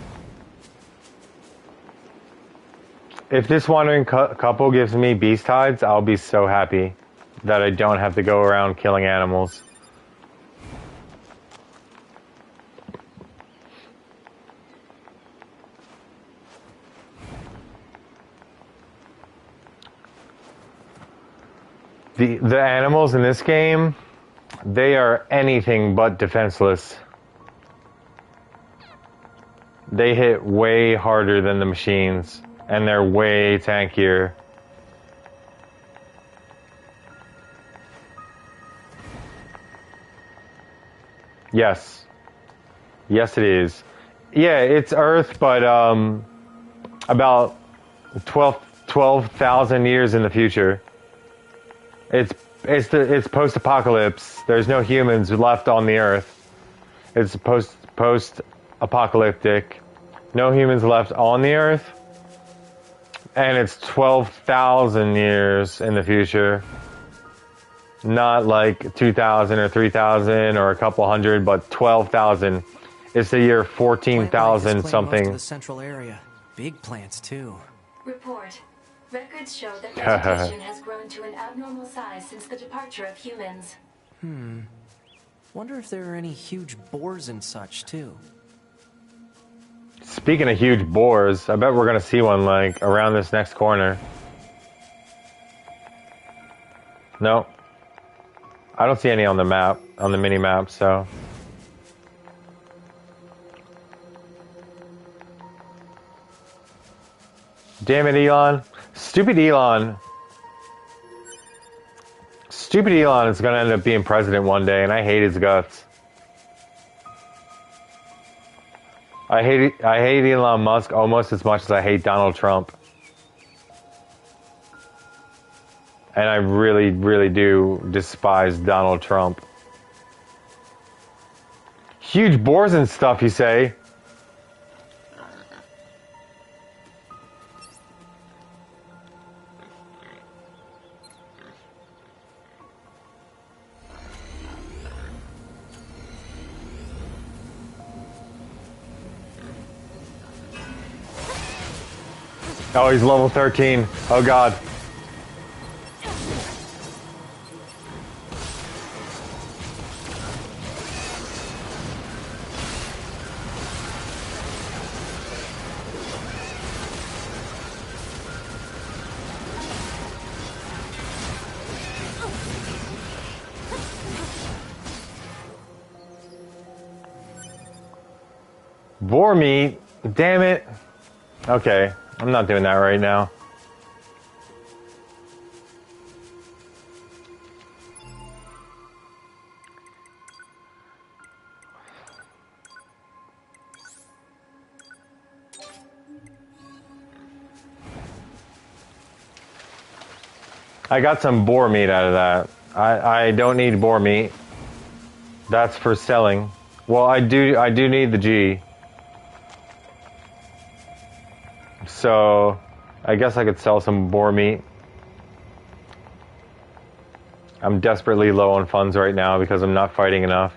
If this wandering couple gives me beast hides, I'll be so happy that I don't have to go around killing animals. The animals in this game, they are anything but defenseless. They hit way harder than the machines, and they're way tankier. Yes. Yes, it is. Yeah, it's Earth, but about 12,000 years in the future. It's post-apocalypse. There's no humans left on the Earth. It's post-apocalyptic. No humans left on the Earth. And it's 12,000 years in the future. Not like 2,000 or 3,000 or a couple hundred, but 12,000. It's the year 14,000 something. The central area. Big plants too. Report. Records show that vegetation has grown to an abnormal size since the departure of humans. Wonder if there are any huge boars and such too. Speaking of huge boars, I bet we're gonna see one like around this next corner. No. I don't see any on the map, on the mini map, so. Damn it, Elon. Stupid Elon. Stupid Elon is gonna end up being president one day, and I hate his guts. I hate Elon Musk almost as much as I hate Donald Trump. And I really, really do despise Donald Trump. Huge boars and stuff, you say? Oh, he's level 13. Oh, God. Boar meat? Damn it. Okay. I'm not doing that right now. I got some boar meat out of that. I don't need boar meat. That's for selling. Well, I do need the G. So, I guess I could sell some boar meat. I'm desperately low on funds right now because I'm not fighting enough.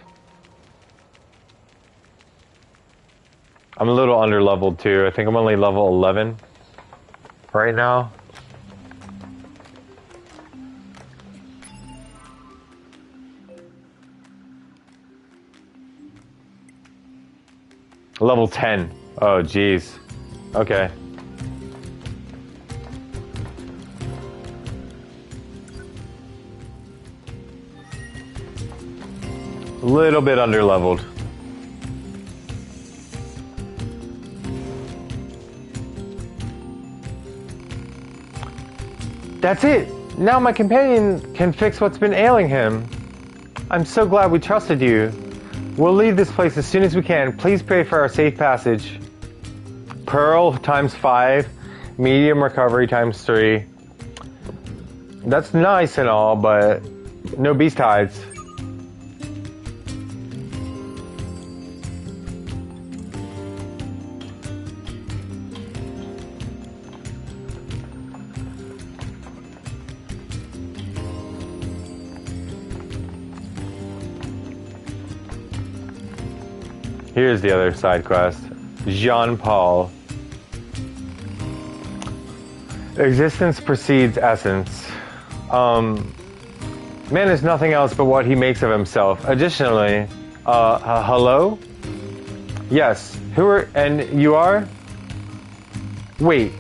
I'm a little under leveled too. I think I'm only level 11 right now. Level 10. Oh, jeez. Okay. A little bit under leveled. That's it. Now my companion can fix what's been ailing him. I'm so glad we trusted you. We'll leave this place as soon as we can. Please pray for our safe passage. Pearl ×5. Medium recovery ×3. That's nice and all, but no beast hides. Here's the other side quest. Jean-Paul. Existence precedes essence. Man is nothing else but what he makes of himself. Additionally, hello? Yes. And you are? Wait.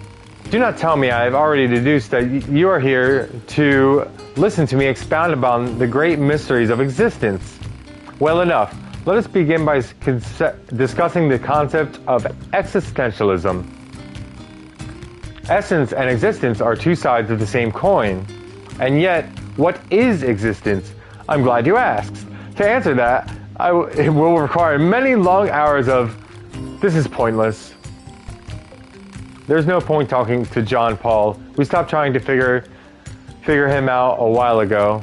Do not tell me I have already deduced that you are here to listen to me expound upon the great mysteries of existence. Well enough. Let us begin by discussing the concept of existentialism. Essence and existence are two sides of the same coin. And yet, what is existence? I'm glad you asked. To answer that, It will require many long hours of... This is pointless. There's no point talking to John Paul. We stopped trying to figure him out a while ago.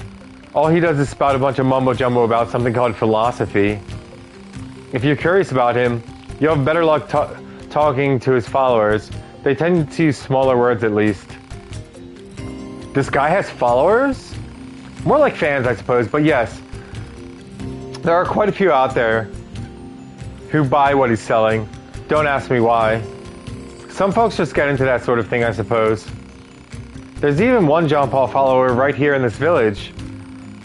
All he does is spout a bunch of mumbo-jumbo about something called philosophy. If you're curious about him, you'll have better luck talking to his followers. They tend to use smaller words at least. This guy has followers? More like fans, I suppose, but yes. There are quite a few out there who buy what he's selling. Don't ask me why. Some folks just get into that sort of thing, I suppose. There's even one John Paul follower right here in this village.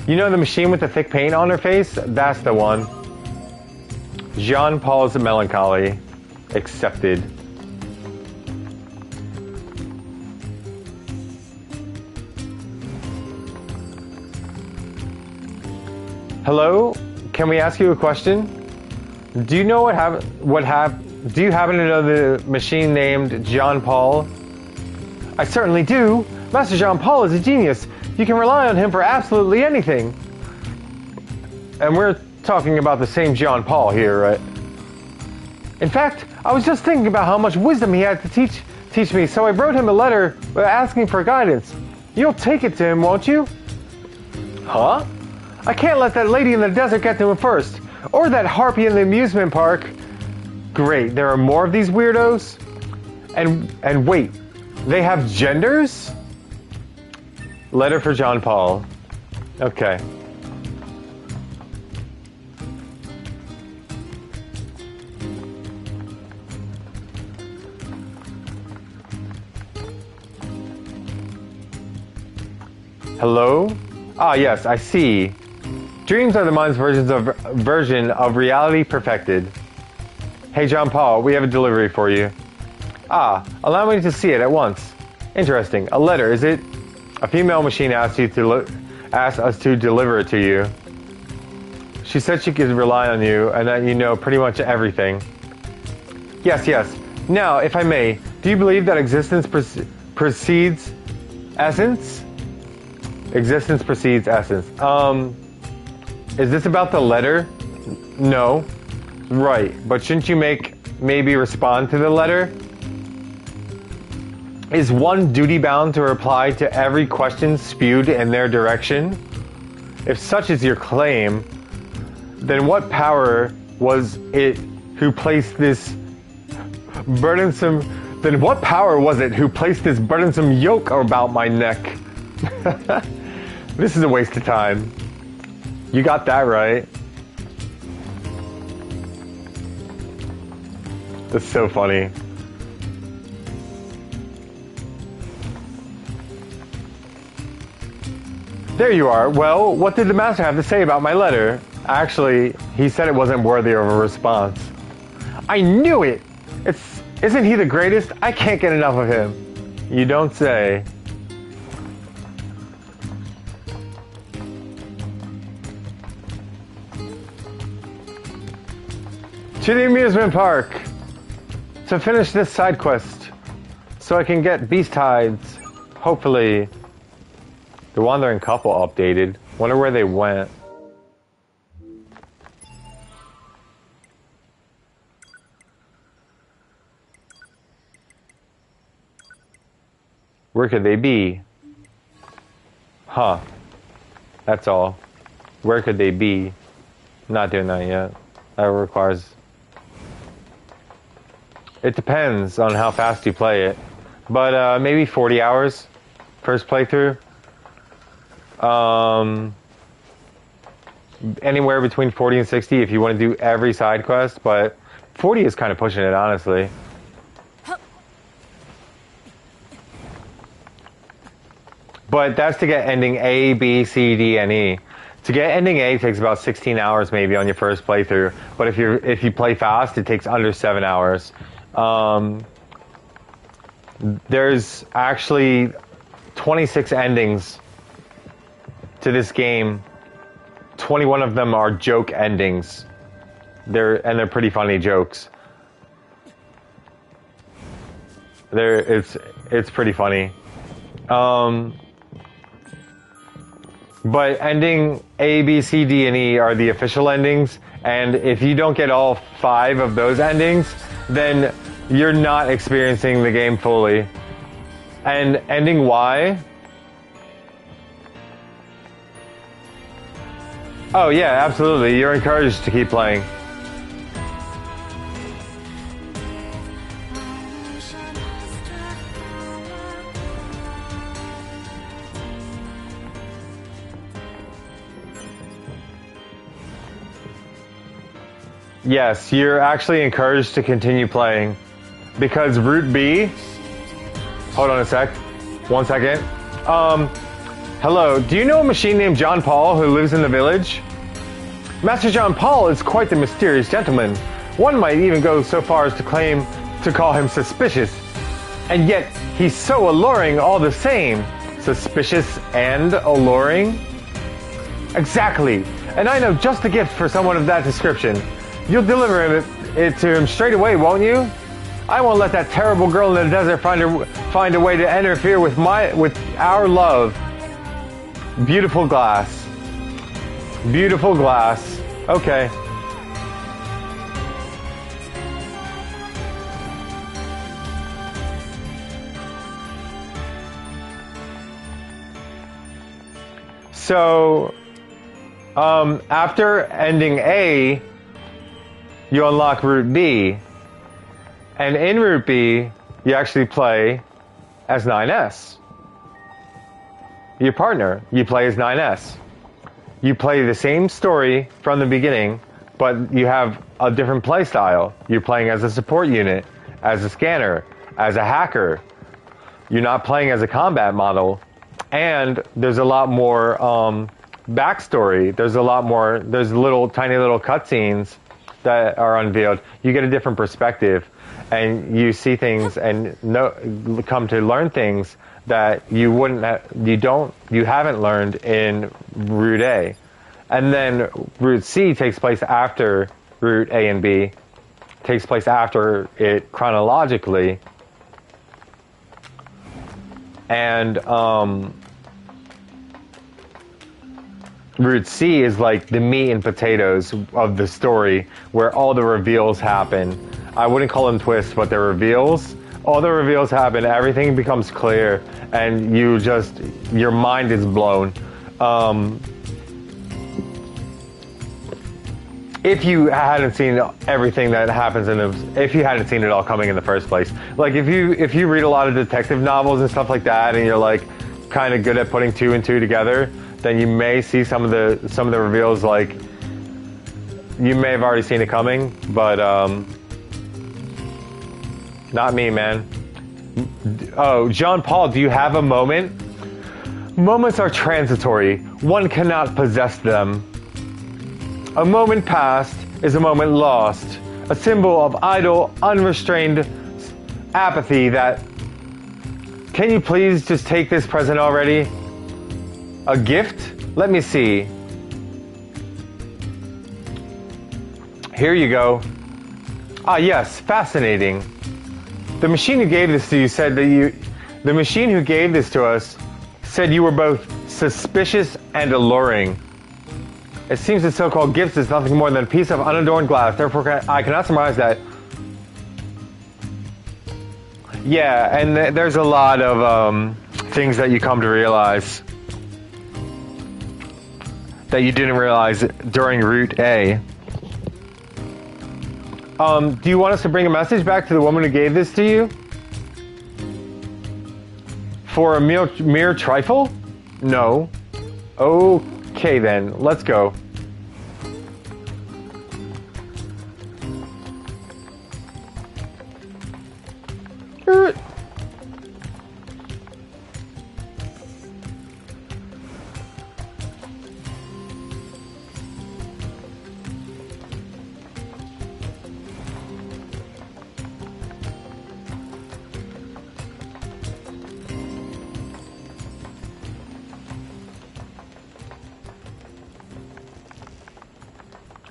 You know the machine with the thick paint on her face? That's the one. Jean Paul's melancholy. Accepted. Hello? Can we ask you a question? Do you know do you happen to know the machine named John Paul? I certainly do. Master Jean Paul is a genius. You can rely on him for absolutely anything. And we're talking about the same Jean Paul here, right? In fact, I was just thinking about how much wisdom he had to teach me, so I wrote him a letter asking for guidance. You'll take it to him, won't you? Huh? I can't let that lady in the desert get to him first. Or that harpy in the amusement park. Great, there are more of these weirdos? And wait, they have genders? Letter for John Paul. Okay. Hello? Ah, yes, I see. Dreams are the mind's version of reality perfected. Hey, John Paul, we have a delivery for you. Ah, allow me to see it at once. Interesting. A letter, is it? A female machine asked us to deliver it to you. She said she could rely on you and that you know pretty much everything. Yes, yes. Now, if I may, do you believe that existence precedes essence? Existence precedes essence. Is this about the letter? No. Right, but shouldn't you maybe respond to the letter? Is one duty bound to reply to every question spewed in their direction? If such is your claim, then what power was it who placed this burdensome yoke about my neck? This is a waste of time. You got that right. That's so funny. There you are. Well, what did the master have to say about my letter? Actually, he said it wasn't worthy of a response. I knew it! Isn't he the greatest? I can't get enough of him. You don't say. To the amusement park to finish this side quest so I can get beast hides. Hopefully. The wandering couple updated. Wonder where they went. Where could they be? Huh. That's all. Where could they be? Not doing that yet. That requires... It depends on how fast you play it. But maybe 40 hours. First playthrough. Anywhere between 40 and 60 if you want to do every side quest. But 40 is kind of pushing it, honestly. But that's to get ending A, B, C, D, and E. To get ending A takes about 16 hours maybe on your first playthrough. But if you play fast, it takes under 7 hours. There's actually 26 endings to this game. 21 of them are joke endings. They're pretty funny jokes. It's pretty funny. But ending A, B, C, D, and E are the official endings, And if you don't get all 5 of those endings, then you're not experiencing the game fully. And ending Y? Oh yeah, absolutely. You're encouraged to keep playing. Yes, you're actually encouraged to continue playing. Because Route B... Hold on a sec. 1 second. Hello, do you know a machine named John Paul who lives in the village? Master John Paul is quite the mysterious gentleman. One might even go so far as to claim to call him suspicious. And yet, he's so alluring all the same. Suspicious and alluring? Exactly. And I know just the gift for someone of that description. You'll deliver it to him straight away, won't you? I won't let that terrible girl in the desert find a way to interfere with our love. Beautiful glass. Beautiful glass. Okay. So, after ending A, you unlock Route B. And in Route B, you actually play as 9S. Your partner, you play as 9S. You play the same story from the beginning, but you have a different play style. You're playing as a support unit, as a scanner, as a hacker. You're not playing as a combat model. And there's a lot more backstory. There's tiny little cutscenes that are unveiled. You get a different perspective, and you see things and come to learn things that you haven't learned in Route A. And then Route C takes place after Route A and B, takes place after it chronologically. And Route C is like the meat and potatoes of the story, where all the reveals happen. I wouldn't call them twists, but they're reveals. All the reveals happen, everything becomes clear, and your mind is blown. If you hadn't seen everything that happens if you hadn't seen it all coming in the first place. Like if you read a lot of detective novels and stuff like that, and you're like kind of good at putting 2 and 2 together, then you may see some of the reveals, like you may have already seen it coming, but not me, man. Oh, John Paul, do you have a moment? Moments are transitory. One cannot possess them. A moment past is a moment lost, a symbol of idle, unrestrained apathy that... Can you please just take this present already? A gift? Let me see. Here you go. Ah, yes, fascinating. The machine who gave this to you said that the machine who gave this to us said you were both suspicious and alluring. It seems that so-called gifts is nothing more than a piece of unadorned glass, therefore I cannot surmise that. Yeah, and there's a lot of things that you come to realize that you didn't realize during Route A. Do you want us to bring a message back to the woman who gave this to you? For a mere trifle? No. Okay then, let's go.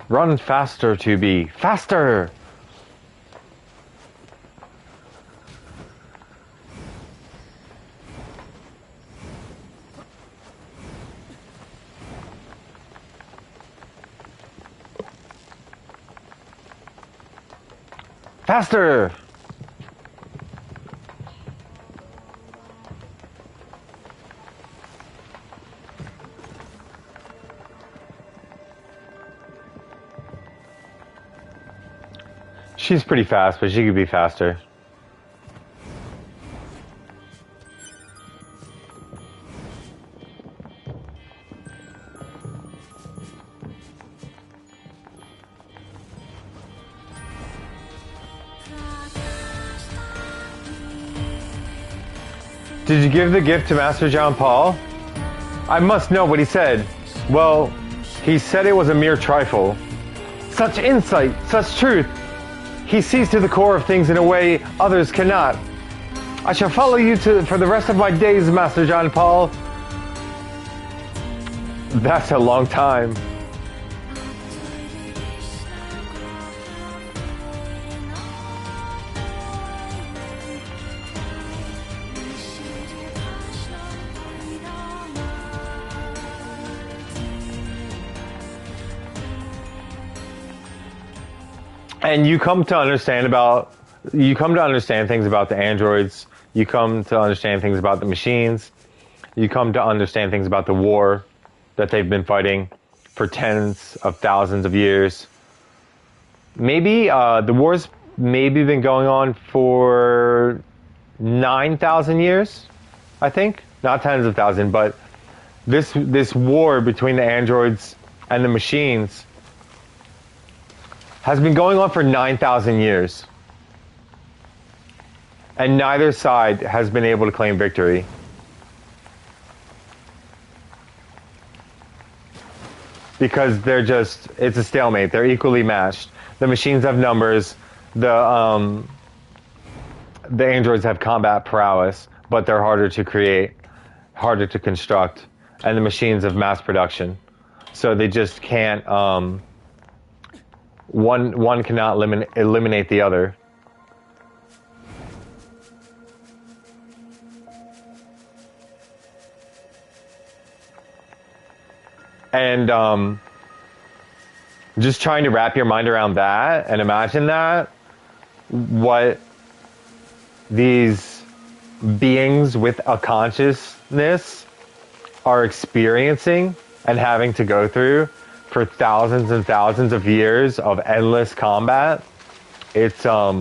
Run faster, 2B. Faster! Faster! She's pretty fast, but she could be faster. Did you give the gift to Master John Paul? I must know what he said. Well, he said it was a mere trifle. Such insight, such truth. He sees to the core of things in a way others cannot. I shall follow you for the rest of my days, Master John Paul. That's a long time. And you come to understand things about the androids. You come to understand things about the machines. You come to understand things about the war that they've been fighting for tens of thousands of years. Maybe the war's maybe been going on for 9,000 years, I think. Not tens of thousands, but this war between the androids and the machines has been going on for 9,000 years. And neither side has been able to claim victory. Because it's a stalemate. They're equally matched. The machines have numbers. The androids have combat prowess, but they're harder to create, harder to construct. And the machines have mass production. So they just can't, one cannot eliminate the other. And just trying to wrap your mind around that and imagine that, what these beings with a consciousness are experiencing and having to go through for thousands and thousands of years of endless combat. It's a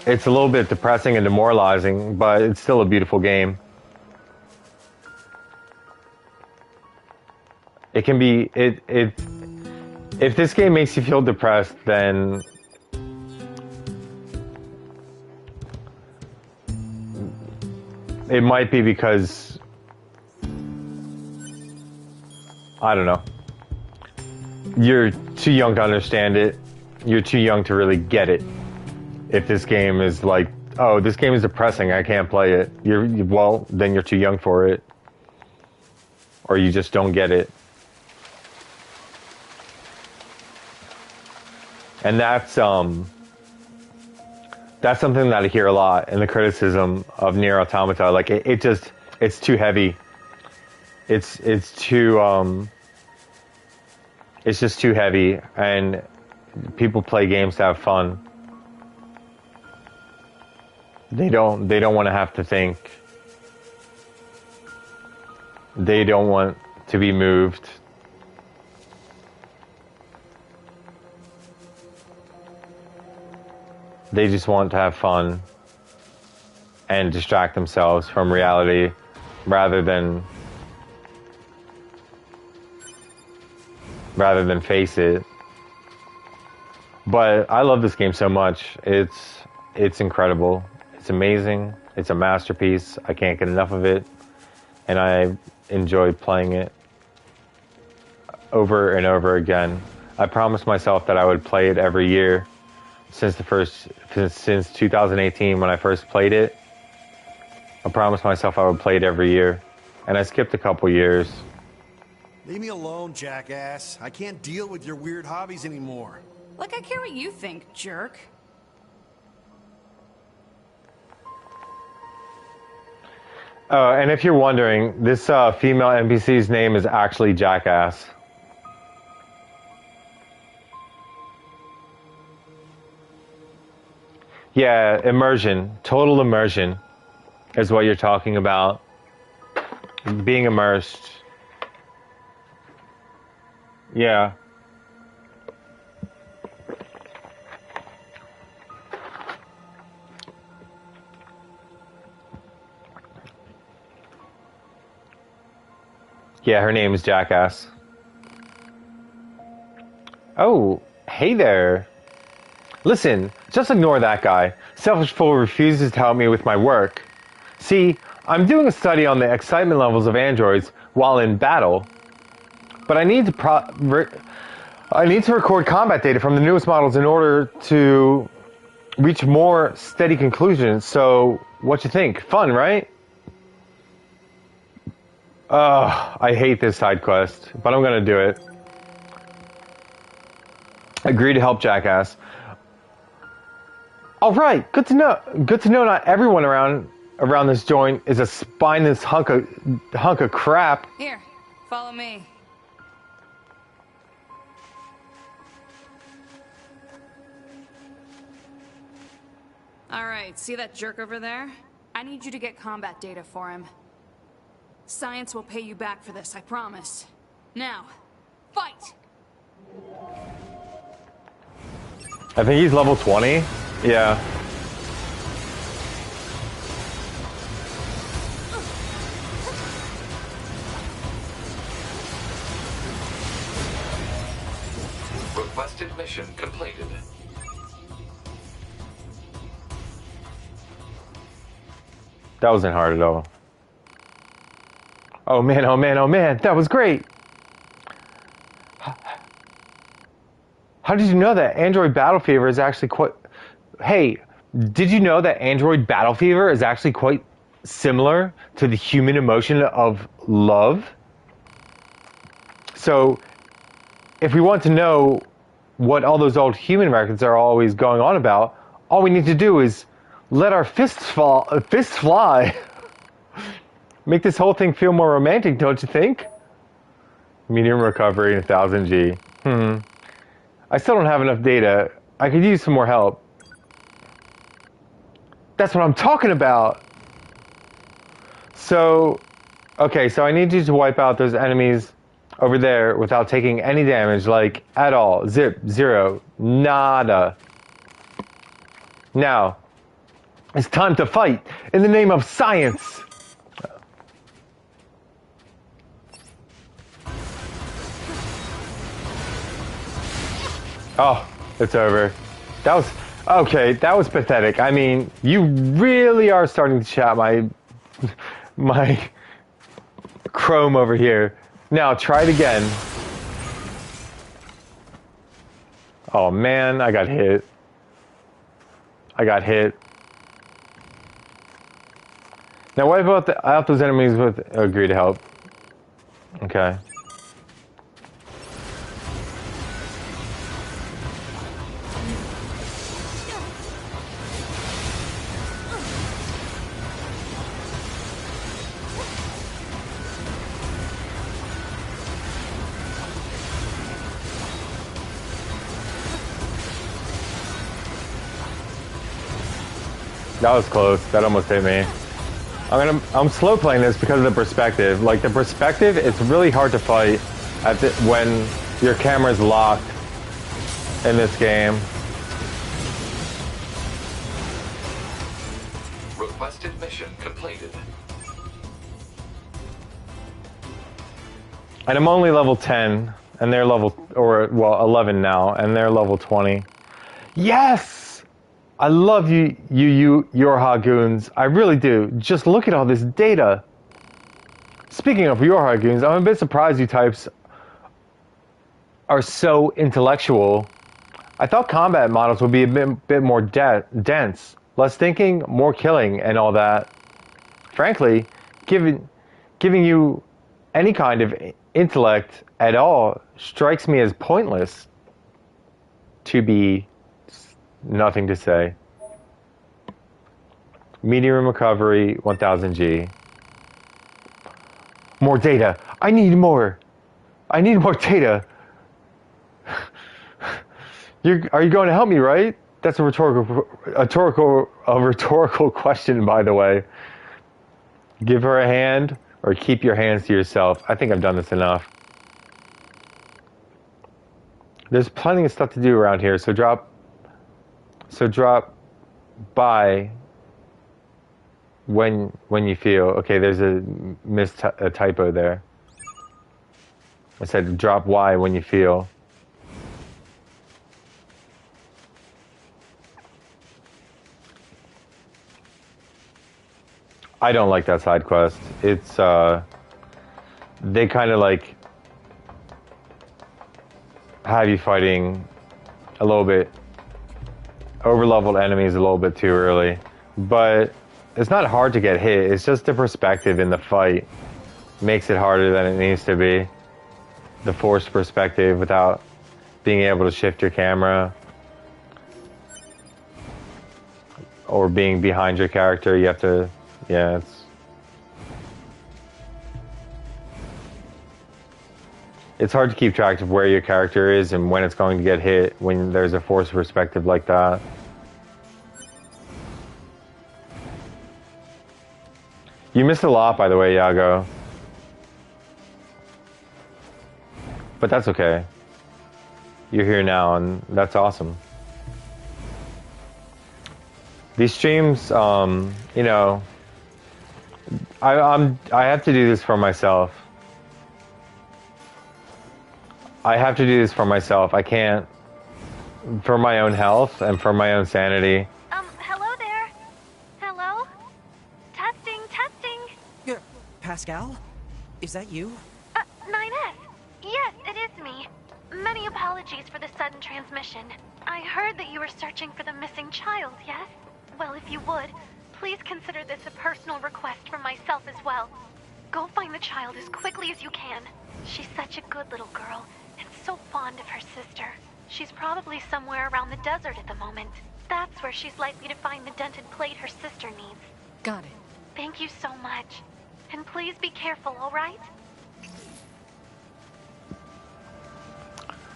little bit depressing and demoralizing, but it's still a beautiful game. It can be if this game makes you feel depressed, then it might be because, I don't know, you're too young to understand it. You're too young to really get it. If this game is like, oh, this game is depressing, I can't play it. Well, then you're too young for it. Or you just don't get it. And that's something that I hear a lot in the criticism of NieR Automata. Like it's too heavy. It's just too heavy, and people play games to have fun. They don't want to have to think. They don't want to be moved. They just want to have fun and distract themselves from reality rather than face it. But I love this game so much. It's incredible. It's amazing. It's a masterpiece. I can't get enough of it. And I enjoy playing it over and over again. I promised myself that I would play it every year since 2018 when I first played it. I promised myself I would play it every year, and I skipped a couple years. Leave me alone, jackass. I can't deal with your weird hobbies anymore. Like I care what you think, jerk. And if you're wondering, this female NPC's name is actually Jackass. Yeah, immersion. Total immersion is what you're talking about. Being immersed. Yeah. Yeah, her name is Jackass. Oh, hey there. Listen, just ignore that guy. Selfish fool refuses to help me with my work. See, I'm doing a study on the excitement levels of androids while in battle, but I need to record combat data from the newest models in order to reach more steady conclusions. So, what you think? Fun, right? I hate this side quest, but I'm gonna do it. Agree to help Jackass. All right, good to know. Good to know. Not everyone around this joint is a spineless hunk of crap. Here, follow me. All right, see that jerk over there? I need you to get combat data for him. Science will pay you back for this, I promise. Now, fight! I think he's level 20. Yeah. Requested mission completed. That wasn't hard at all. Oh man, oh man, oh man, that was great! How did you know that Android Battle Fever is actually quite... Hey, did you know that Android Battle Fever is actually quite similar to the human emotion of love? So, if we want to know what all those old human records are always going on about, all we need to do is let our fists fly. Make this whole thing feel more romantic, don't you think? Medium recovery, 1000 G. I still don't have enough data. I could use some more help. That's what I'm talking about. So, okay, so I need you to wipe out those enemies over there without taking any damage, like, at all. Zip, zero, nada. Now, it's time to fight in the name of science. Oh, it's over. That was... Okay, that was pathetic. I mean, you really are starting to chat my Chrome over here. Now, try it again. Oh man, I got hit. I got hit. Now, what about out those enemies with... Agree to help. Okay. That was close. That almost hit me. I'm slow playing this because of the perspective. Like the perspective, it's really hard to fight when your camera's locked in this game. Requested mission completed. And I'm only level 10, and they're level, or well, 11 now, and they're level 20. Yes! I love you Yorha goons. I really do. Just look at all this data. Speaking of Yorha goons, I'm a bit surprised you types are so intellectual. I thought combat models would be a bit more dense. Less thinking, more killing, and all that. Frankly, giving you any kind of intellect at all strikes me as pointless. To be... Nothing to say. Medium recovery, 1000 G. More data. I need more. I need more data. Are you going to help me, right? That's a rhetorical question, by the way. Give her a hand or keep your hands to yourself. I think I've done this enough. There's plenty of stuff to do around here, so drop by when you feel. Okay, there's a typo there. I said drop Y when you feel. I don't like that side quest. It's they kind of like have you fighting a little bit over-leveled enemies a little bit too early, but it's not hard to get hit. It's just the perspective in the fight makes it harder than it needs to be. The forced perspective without being able to shift your camera or being behind your character. You have to, yeah, it's hard to keep track of where your character is and when it's going to get hit when there's a forced perspective like that. You missed a lot, by the way, Yago. But that's okay. You're here now, and that's awesome. These streams, you know, I have to do this for myself. I have to do this for myself. I can't, for my own health and for my own sanity. Hello there. Hello? Testing, testing. Pascal? Is that you? 9S. Yes, it is me. Many apologies for the sudden transmission. I heard that you were searching for the missing child, yes? Well, if you would, please consider this a personal request from myself as well. Go find the child as quickly as you can. She's such a good little girl, and so fond of her sister. She's probably somewhere around the desert at the moment. That's where she's likely to find the dented plate her sister needs. Got it. Thank you so much. And please be careful, all right?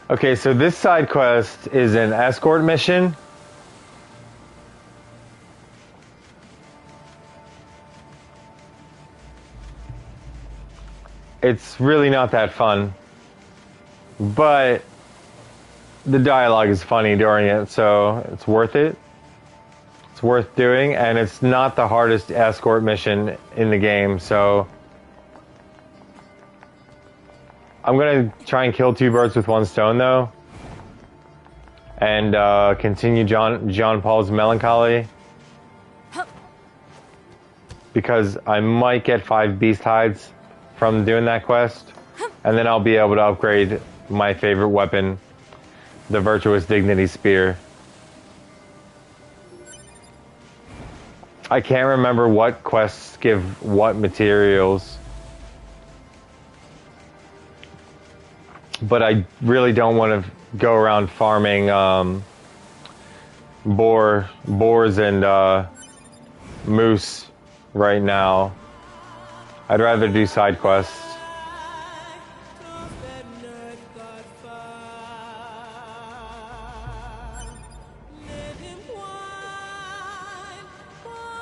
Okay, so this side quest is an escort mission. It's really not that fun, but the dialogue is funny during it, so it's worth it. It's worth doing, and it's not the hardest escort mission in the game, so I'm gonna try and kill two birds with one stone, though, and continue John Paul's Melancholy, because I might get 5 beast hides from doing that quest, and then I'll be able to upgrade my favorite weapon, the Virtuous Dignity Spear. I can't remember what quests give what materials, but I really don't want to go around farming boars and moose right now. I'd rather do side quests.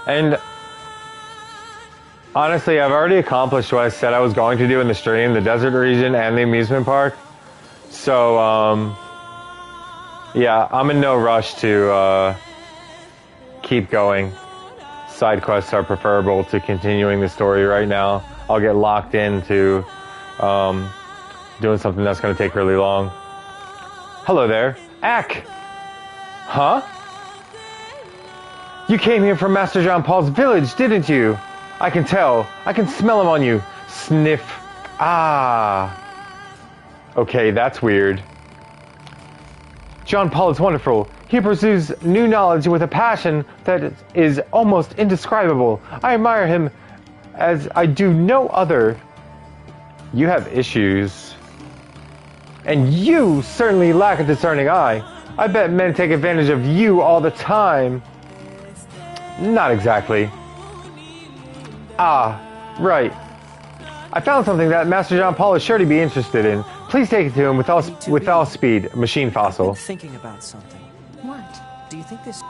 And honestly, I've already accomplished what I said I was going to do in the stream, the desert region and the amusement park. So, yeah, I'm in no rush to keep going. Side quests are preferable to continuing the story right now. I'll get locked into doing something that's going to take really long. Hello there. Ack! Huh? You came here from Master Jean Paul's village, didn't you? I can tell. I can smell him on you. Sniff. Ah. Okay, that's weird. Jean Paul is wonderful. He pursues new knowledge with a passion that is almost indescribable. I admire him as I do no other. You have issues. And you certainly lack a discerning eye. I bet men take advantage of you all the time. Not exactly. Ah, right. I found something that Master Jean Paul is sure to be interested in. Please take it to him with all speed. Machine fossil. I've been thinking about something. What? Do you you think this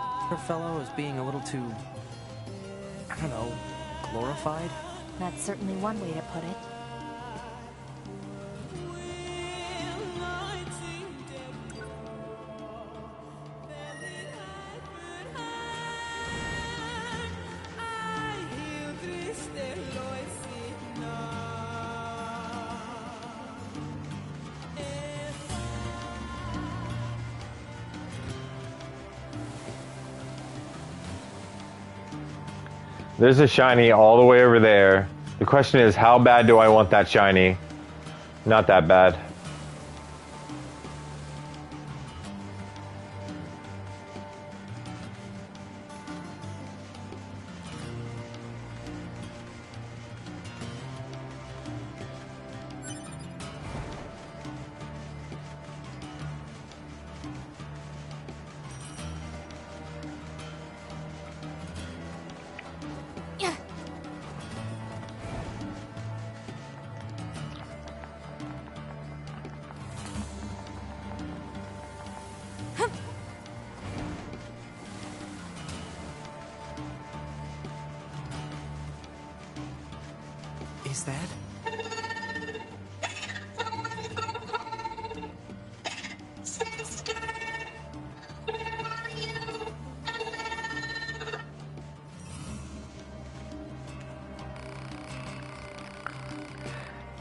fellow is being a little too, I don't know, glorified? That's certainly one way to put it. There's a shiny all the way over there. The question is, how bad do I want that shiny? Not that bad. Is that?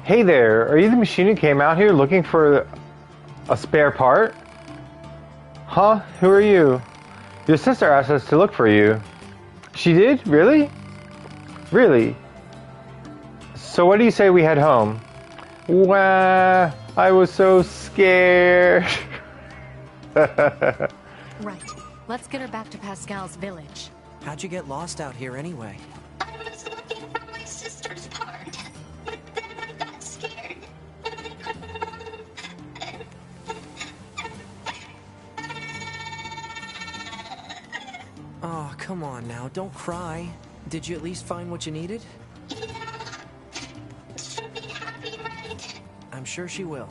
Hey there, are you the machine who came out here looking for a spare part? Huh? Who are you? Your sister asked us to look for you. She did? Really? Really? So what do you say we head home? Wah, I was so scared. Right. Let's get her back to Pascal's village. How'd you get lost out here anyway? I was looking for my sister's part, but then I got scared. Oh, come on now, don't cry. Did you at least find what you needed? She'll be happy, right? I'm sure she will.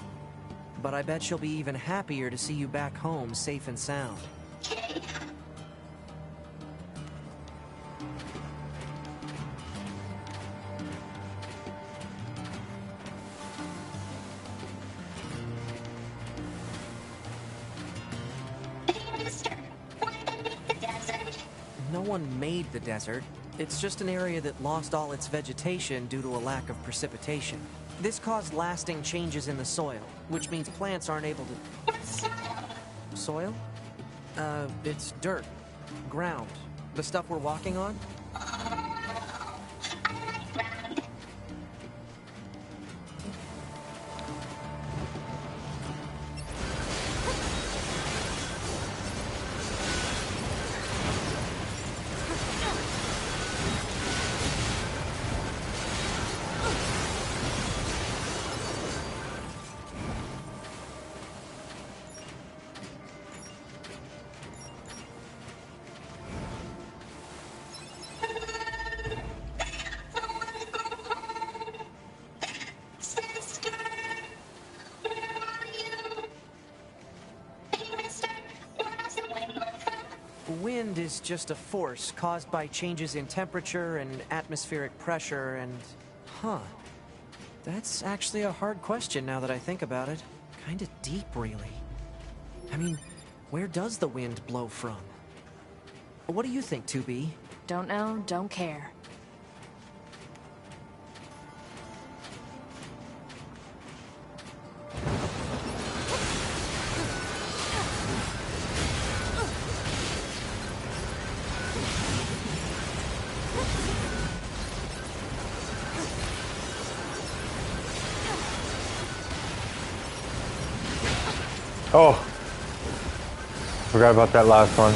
But I bet she'll be even happier to see you back home, safe and sound. Okay. Hey, mister. Why did you make the desert? No one made the desert. It's just an area that lost all its vegetation due to a lack of precipitation. This caused lasting changes in the soil, which means plants aren't able to... Soil? It's dirt. Ground. The stuff we're walking on? Wind is just a force caused by changes in temperature and atmospheric pressure and... Huh. That's actually a hard question now that I think about it. Kinda deep, really. I mean, where does the wind blow from? What do you think, 2B? Don't know, don't care. Oh, forgot about that last one.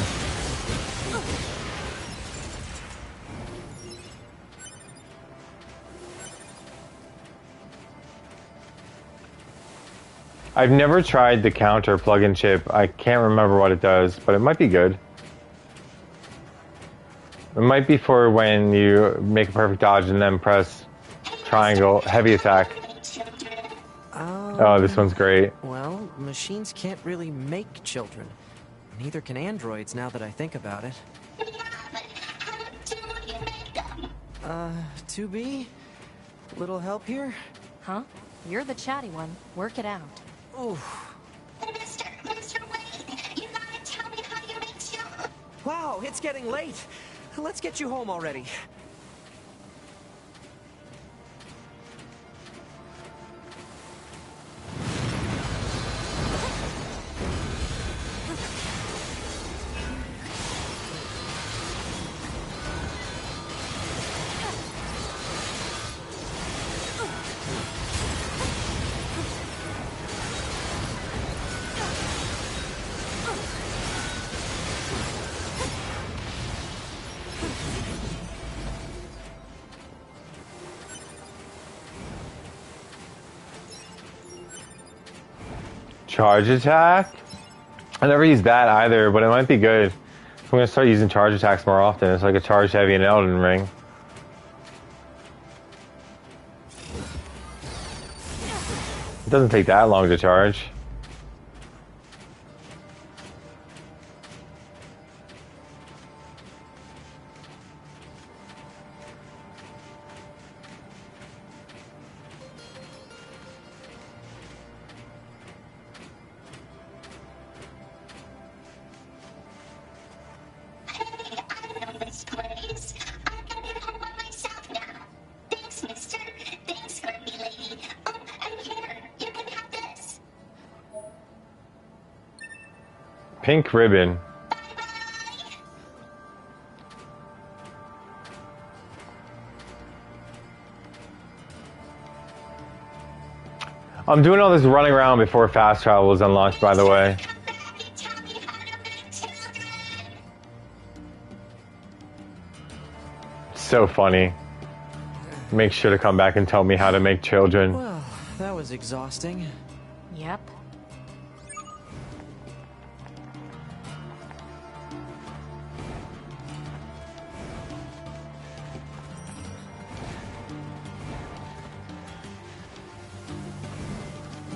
I've never tried the counter plug-in chip. I can't remember what it does, but it might be good. It might be for when you make a perfect dodge and then press triangle, heavy attack. Oh, this one's great. Well, machines can't really make children. Neither can androids now that I think about it. Yeah, but how do you make them? 2B? Little help here? Huh? You're the chatty one. Work it out. Ooh. Mister, wait. You gotta tell me how you make your... Wow, it's getting late. Let's get you home already. Charge attack? I never used that either, but it might be good. I'm gonna start using charge attacks more often. It's like a charge heavy in Elden Ring. It doesn't take that long to charge. Hey, I know this place. I can get home by myself now. Thanks, mister. Thanks, Kirby lady. Oh, and here, you can have this. Pink ribbon. I'm doing all this running around before fast travel is unlocked, by the way. Tell me how to make children. So funny. Make sure to come back and tell me how to make children. Well, that was exhausting. Yep.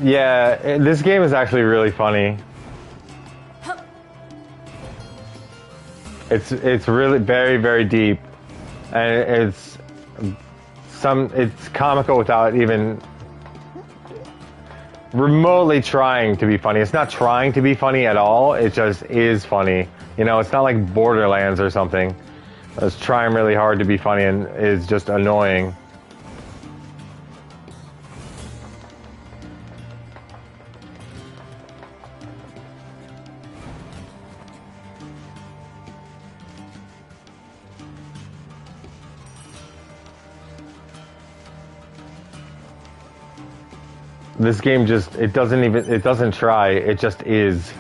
Yeah, this game is actually really funny. It's really very, very deep, and it's comical without even remotely trying to be funny. It's not trying to be funny at all. It just is funny. You know, it's not like Borderlands or something. It's trying really hard to be funny and is just annoying. This game just, it doesn't try, it just is.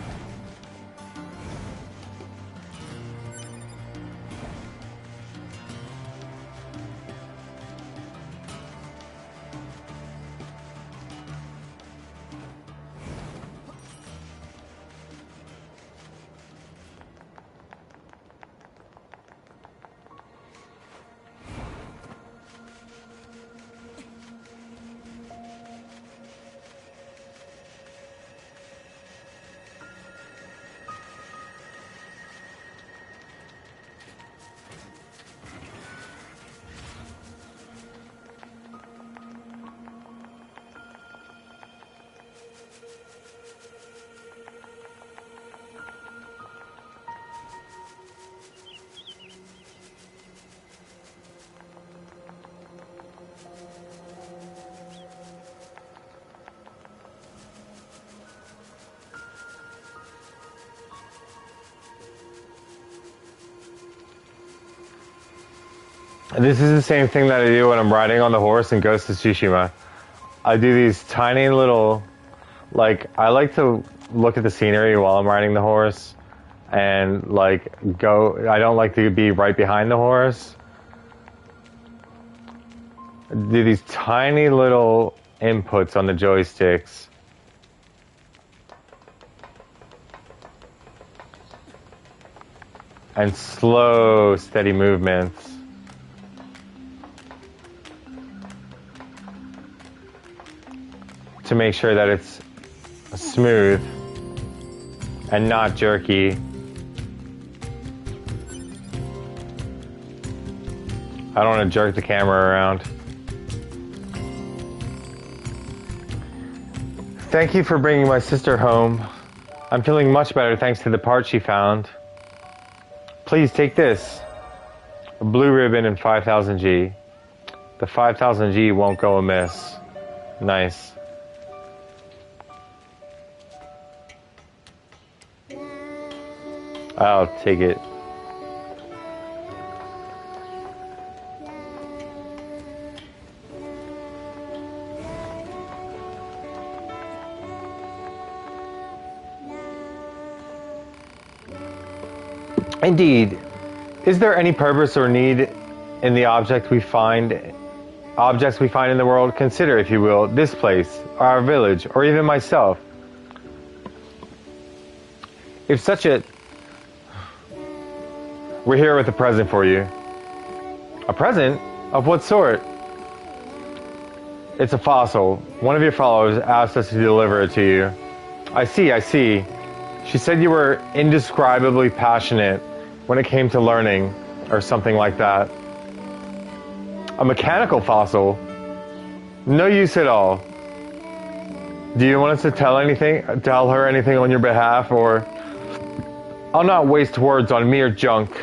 This is the same thing that I do when I'm riding on the horse in Ghost of Tsushima. I do these tiny little, like, I like to look at the scenery while I'm riding the horse and, like, I don't like to be right behind the horse. I do these tiny little inputs on the joysticks. And slow, steady movements. To make sure that it's smooth and not jerky. I don't want to jerk the camera around. Thank you for bringing my sister home. I'm feeling much better thanks to the part she found. Please take this. A blue ribbon and 5000 G. The 5000 G won't go amiss. Nice. I'll take it. Indeed. Is there any purpose or need in the objects we find in the world? Consider, if you will, this place, our village, or even myself. If such a... We're here with a present for you. A present? Of what sort? It's a fossil. One of your followers asked us to deliver it to you. I see. She said you were indescribably passionate when it came to learning, or something like that. A mechanical fossil? No use at all. Do you want us to tell her anything on your behalf, or... I'll not waste words on mere junk.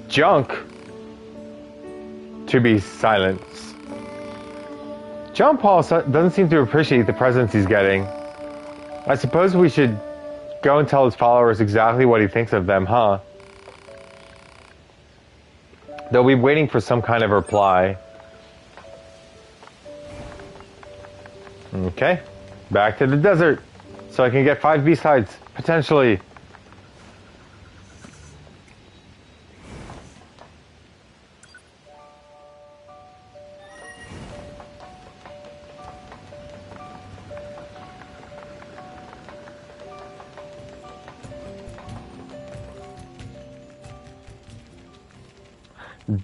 Junk? To be silenced. John Paul doesn't seem to appreciate the presents he's getting. I suppose we should go and tell his followers exactly what he thinks of them, huh? They'll be waiting for some kind of reply. Okay. Back to the desert. So I can get 5 B-sides, potentially.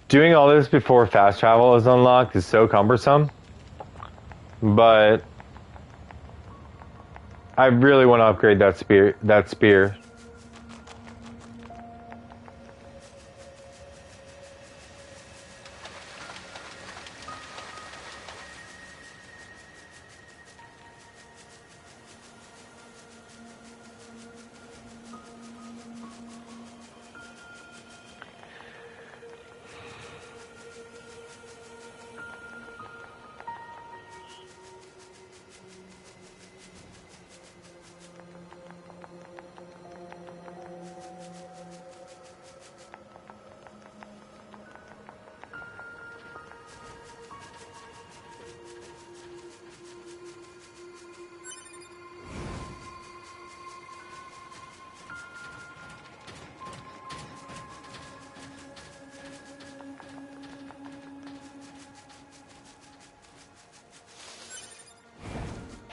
Doing all this before fast travel is unlocked is so cumbersome, but I really want to upgrade that spear.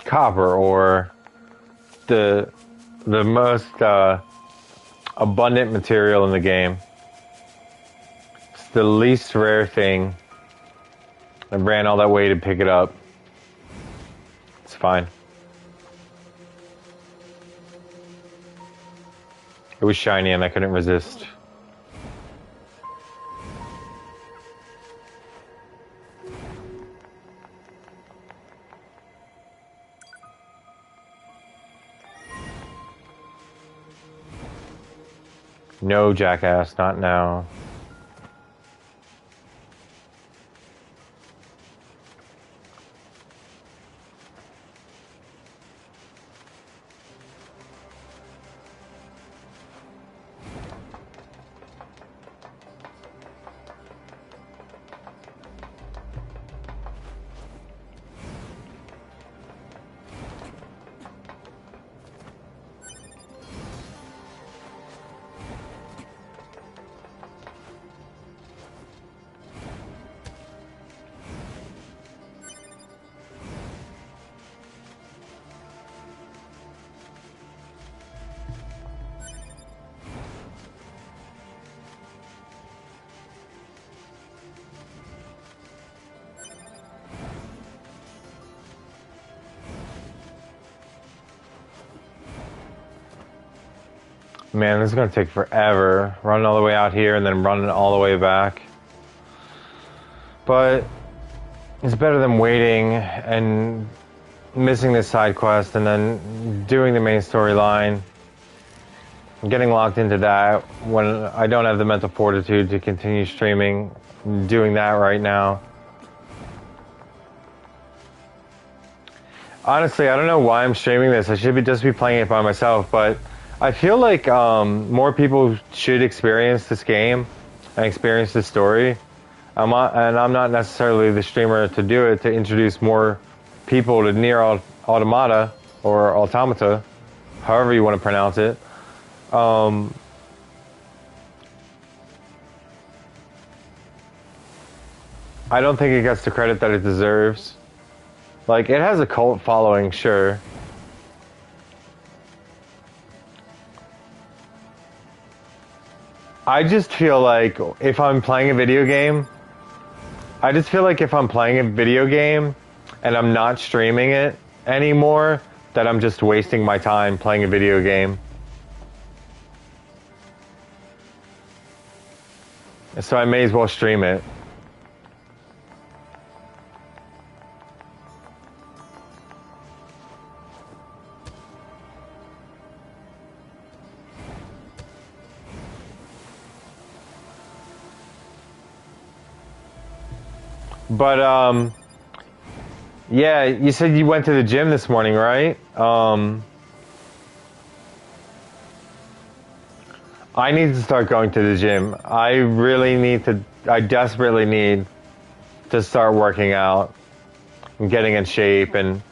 Copper, or the most abundant material in the game. It's the least rare thing. I ran all that way to pick it up. It's fine. It was shiny and I couldn't resist. No, jackass, not now. Man, this is going to take forever. Running all the way out here and then running all the way back. But it's better than waiting and missing this side quest and then doing the main storyline. Getting locked into that when I don't have the mental fortitude to continue streaming, doing that right now. Honestly, I don't know why I'm streaming this. I should just be playing it by myself, but I feel like more people should experience this game and experience this story. I'm not necessarily the streamer to do it, to introduce more people to NieR Automata, or Automata, however you want to pronounce it. I don't think it gets the credit that it deserves. Like, it has a cult following, sure. I just feel like if I'm playing a video game, and I'm not streaming it anymore, that I'm just wasting my time playing a video game. So I may as well stream it. But, yeah, you said you went to the gym this morning, right? I need to start going to the gym. I desperately need to start working out and getting in shape and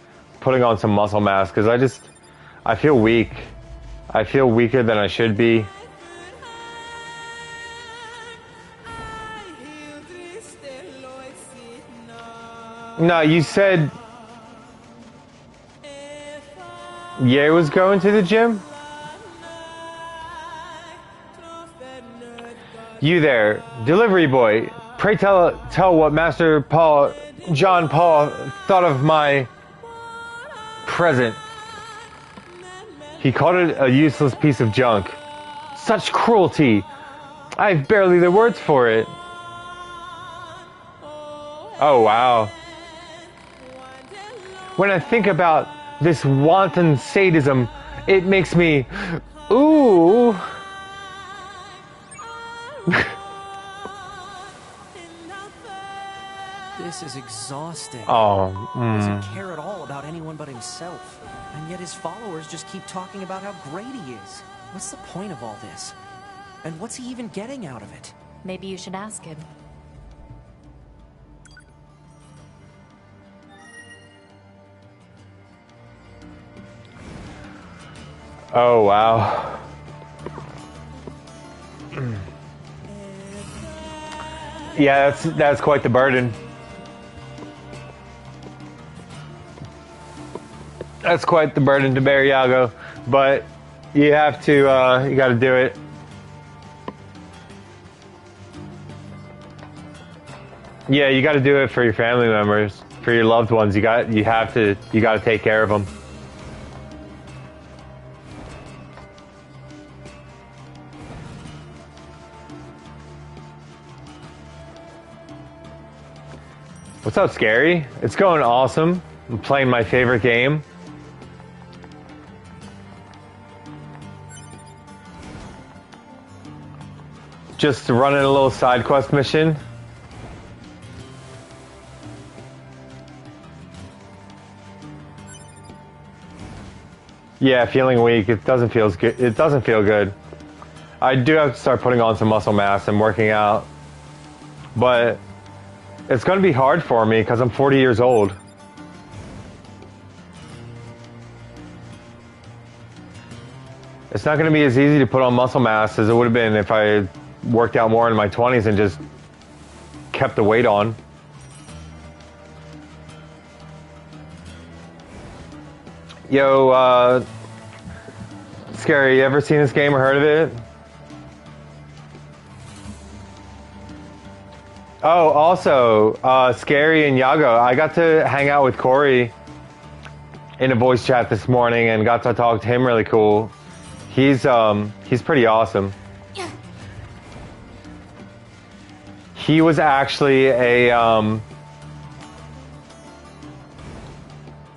putting on some muscle mass, because I feel weak. I feel weaker than I should be. No, you said Ye was going to the gym? You there, delivery boy. Pray tell what Master John Paul thought of my present. He called it a useless piece of junk. Such cruelty. I've barely the words for it. Oh, wow. When I think about this wanton sadism, it makes me, ooh. This is exhausting. Oh, He doesn't care at all about anyone but himself. And yet his followers just keep talking about how great he is. What's the point of all this? And what's he even getting out of it? Maybe you should ask him. Oh, wow. Yeah, that's quite the burden. That's quite the burden to bear, Yago. But you have to, you gotta do it. Yeah, you gotta do it for your family members, for your loved ones. You gotta take care of them. What's up, Scary? It's going awesome. I'm playing my favorite game. Just running a little side quest mission. Yeah, feeling weak. It doesn't feel good. It doesn't feel good. I do have to start putting on some muscle mass and working out, but it's going to be hard for me because I'm 40 years old. It's not going to be as easy to put on muscle mass as it would have been if I worked out more in my 20s and just kept the weight on. Yo, Scary, you ever seen this game or heard of it? Oh, also, Scary and Yago, I got to hang out with Corey in a voice chat this morning and got to talk to him really cool. He's pretty awesome. He was actually a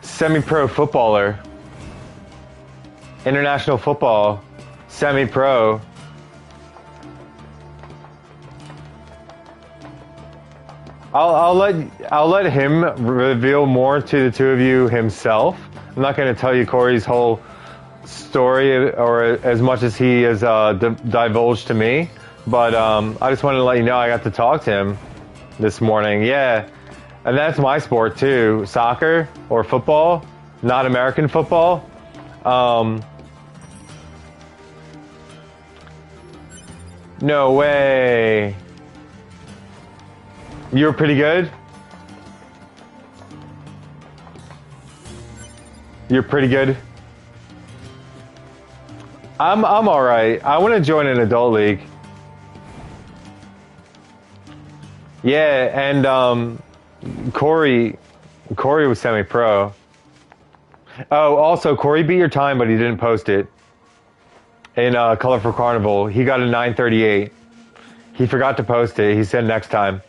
semi-pro footballer. International football, semi-pro. I'll let him reveal more to the two of you himself. I'm not going to tell you Corey's whole story or as much as he has divulged to me, but I just wanted to let you know I got to talk to him this morning. Yeah, and that's my sport too, soccer or football, not American football. No way. You were pretty good? You're pretty good? I'm alright. I want to join an adult league. Yeah, and Corey was semi-pro. Oh, also Corey beat your time, but he didn't post it. In Colorful Carnival, he got a 938. He forgot to post it. He said next time.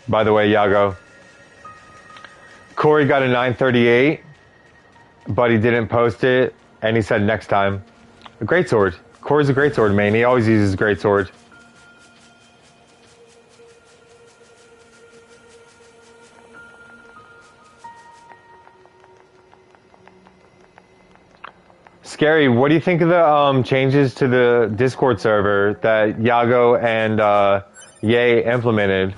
By the way, Yago. Corey got a 938, but he didn't post it, and he said next time. A great sword. Corey's a great sword, man. He always uses a great sword. Scary, what do you think of the changes to the Discord server that Yago and Ye implemented?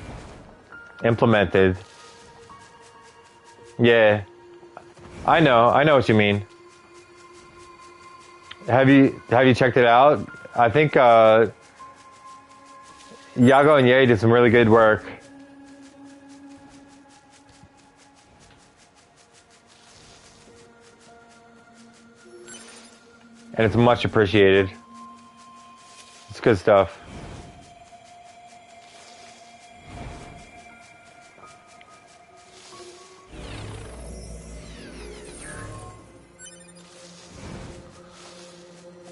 Yeah, I know what you mean. Have you checked it out? I think Yago and Ye did some really good work. And it's much appreciated. It's good stuff.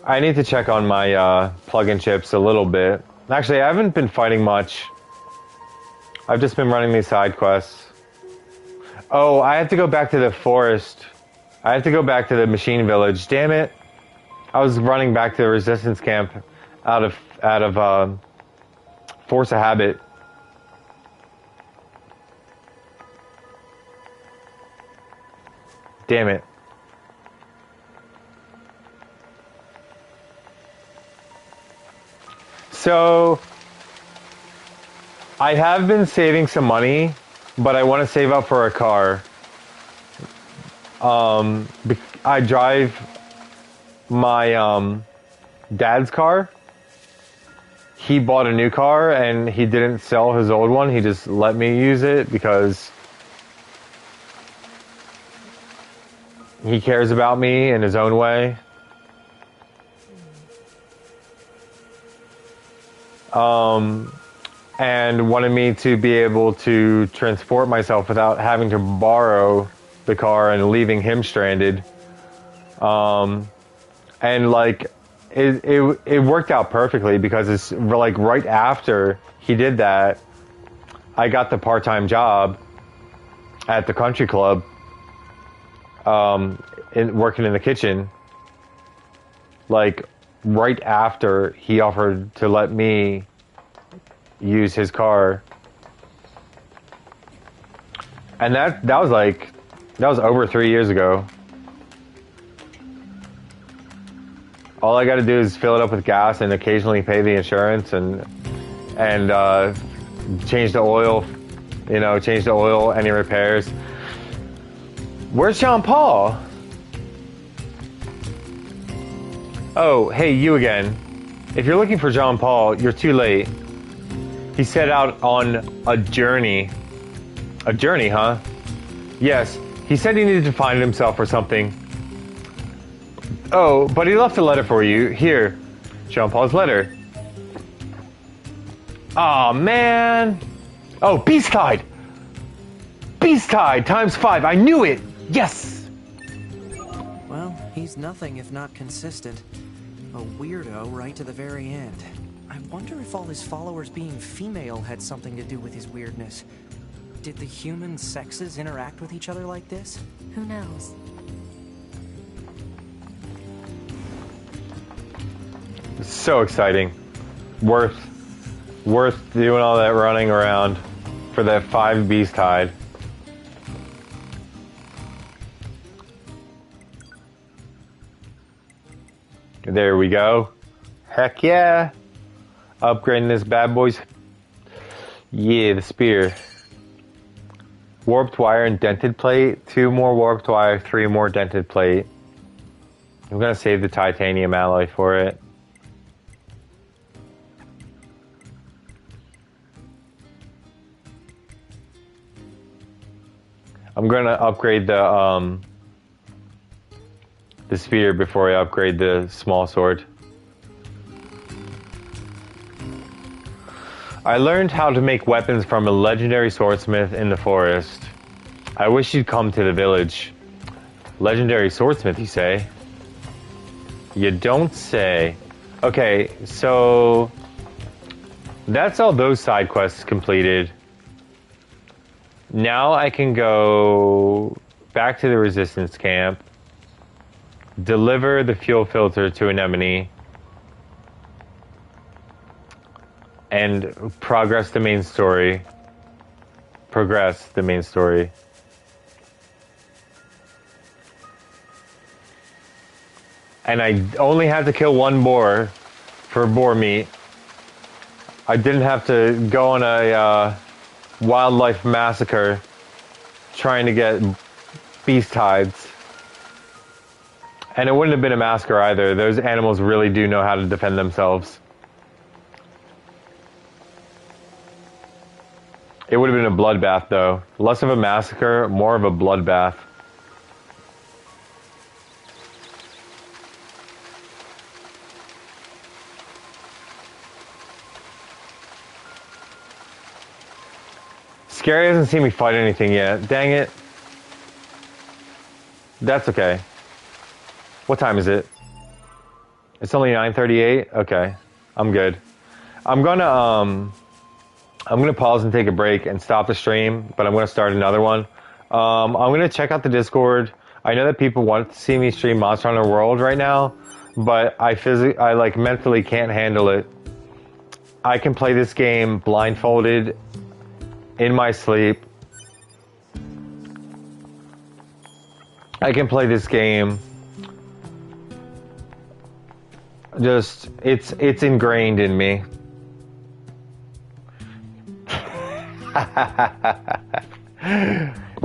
I need to check on my plug-in chips a little bit. Actually, I haven't been fighting much. I've just been running these side quests. Oh, I have to go back to the forest. I have to go back to the machine village. Damn it. I was running back to the resistance camp out of force of habit. Damn it. So I have been saving some money, but I want to save up for a car. I drive my dad's car. He bought a new car and he didn't sell his old one. He just let me use it because he cares about me in his own way. And wanted me to be able to transport myself without having to borrow the car and leaving him stranded. And like it worked out perfectly because it's like right after he did that, I got the part-time job at the country club, working in the kitchen. Like right after he offered to let me use his car, and that was over 3 years ago. All I got to do is fill it up with gas and occasionally pay the insurance and change the oil, change the oil, any repairs. Where's John Paul? Oh, hey, you again. If you're looking for John Paul, you're too late. He set out on a journey. A journey, huh? Yes, he said he needed to find himself or something. Oh, but he left a letter for you. Here, John Paul's letter. Aw, man. Oh, Beast-Tide! Beast-Tide ×5. I knew it! Yes! Well, he's nothing if not consistent. A weirdo right to the very end. I wonder if all his followers being female had something to do with his weirdness. Did the human sexes interact with each other like this? Who knows? So exciting. Worth doing all that running around for that 5 beast hide. There we go. Heck yeah. Upgrading this bad boys. Yeah, the spear. Warped wire and dented plate. 2 more warped wire, 3 more dented plate. I'm gonna save the titanium alloy for it. I'm gonna upgrade the spear before I upgrade the small sword. I learned how to make weapons from a legendary swordsmith in the forest. I wish you'd come to the village. Legendary swordsmith, you say? You don't say. Okay, so that's all those side quests completed. Now I can go back to the resistance camp, deliver the fuel filter to Anemone, and progress the main story. And I only had to kill 1 boar for boar meat. I didn't have to go on a wildlife massacre trying to get beast hides. And it wouldn't have been a massacre either. Those animals really do know how to defend themselves. It would have been a bloodbath though. Less of a massacre, more of a bloodbath. Scary hasn't seen me fight anything yet. Dang it. That's okay. What time is it? It's only 9:38? Okay. I'm good. I'm gonna pause and take a break and stop the stream, but I'm gonna start another one. I'm gonna check out the Discord. I know that people want to see me stream Monster Hunter World right now, but I like mentally can't handle it. I can play this game blindfolded in my sleep. I can play this game. Just it's ingrained in me.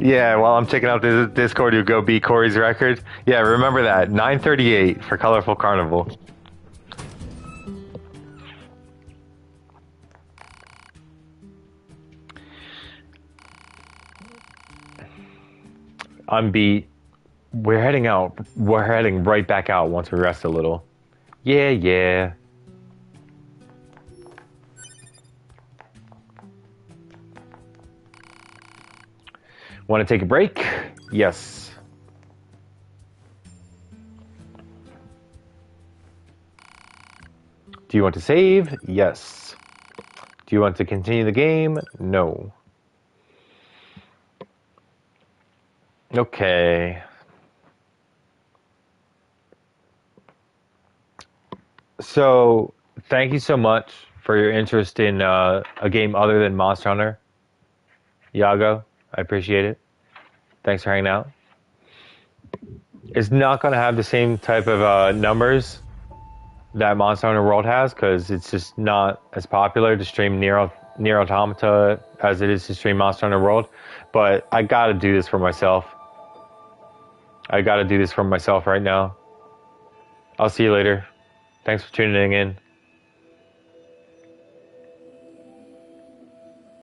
Yeah, while I'm checking out the Discord, you go beat Corey's record. Yeah, remember that. 9:38 for Colorful Carnival. I'm beat. We're heading out. We're heading right back out once we rest a little. Yeah. Want to take a break? Yes. Do you want to save? Yes. Do you want to continue the game? No. Okay. So, thank you so much for your interest in a game other than Monster Hunter. Yago, I appreciate it. Thanks for hanging out. It's not going to have the same type of numbers that Monster Hunter World has, because it's just not as popular to stream NieR Automata as it is to stream Monster Hunter World. But I got to do this for myself. I got to do this for myself right now. I'll see you later. Thanks for tuning in.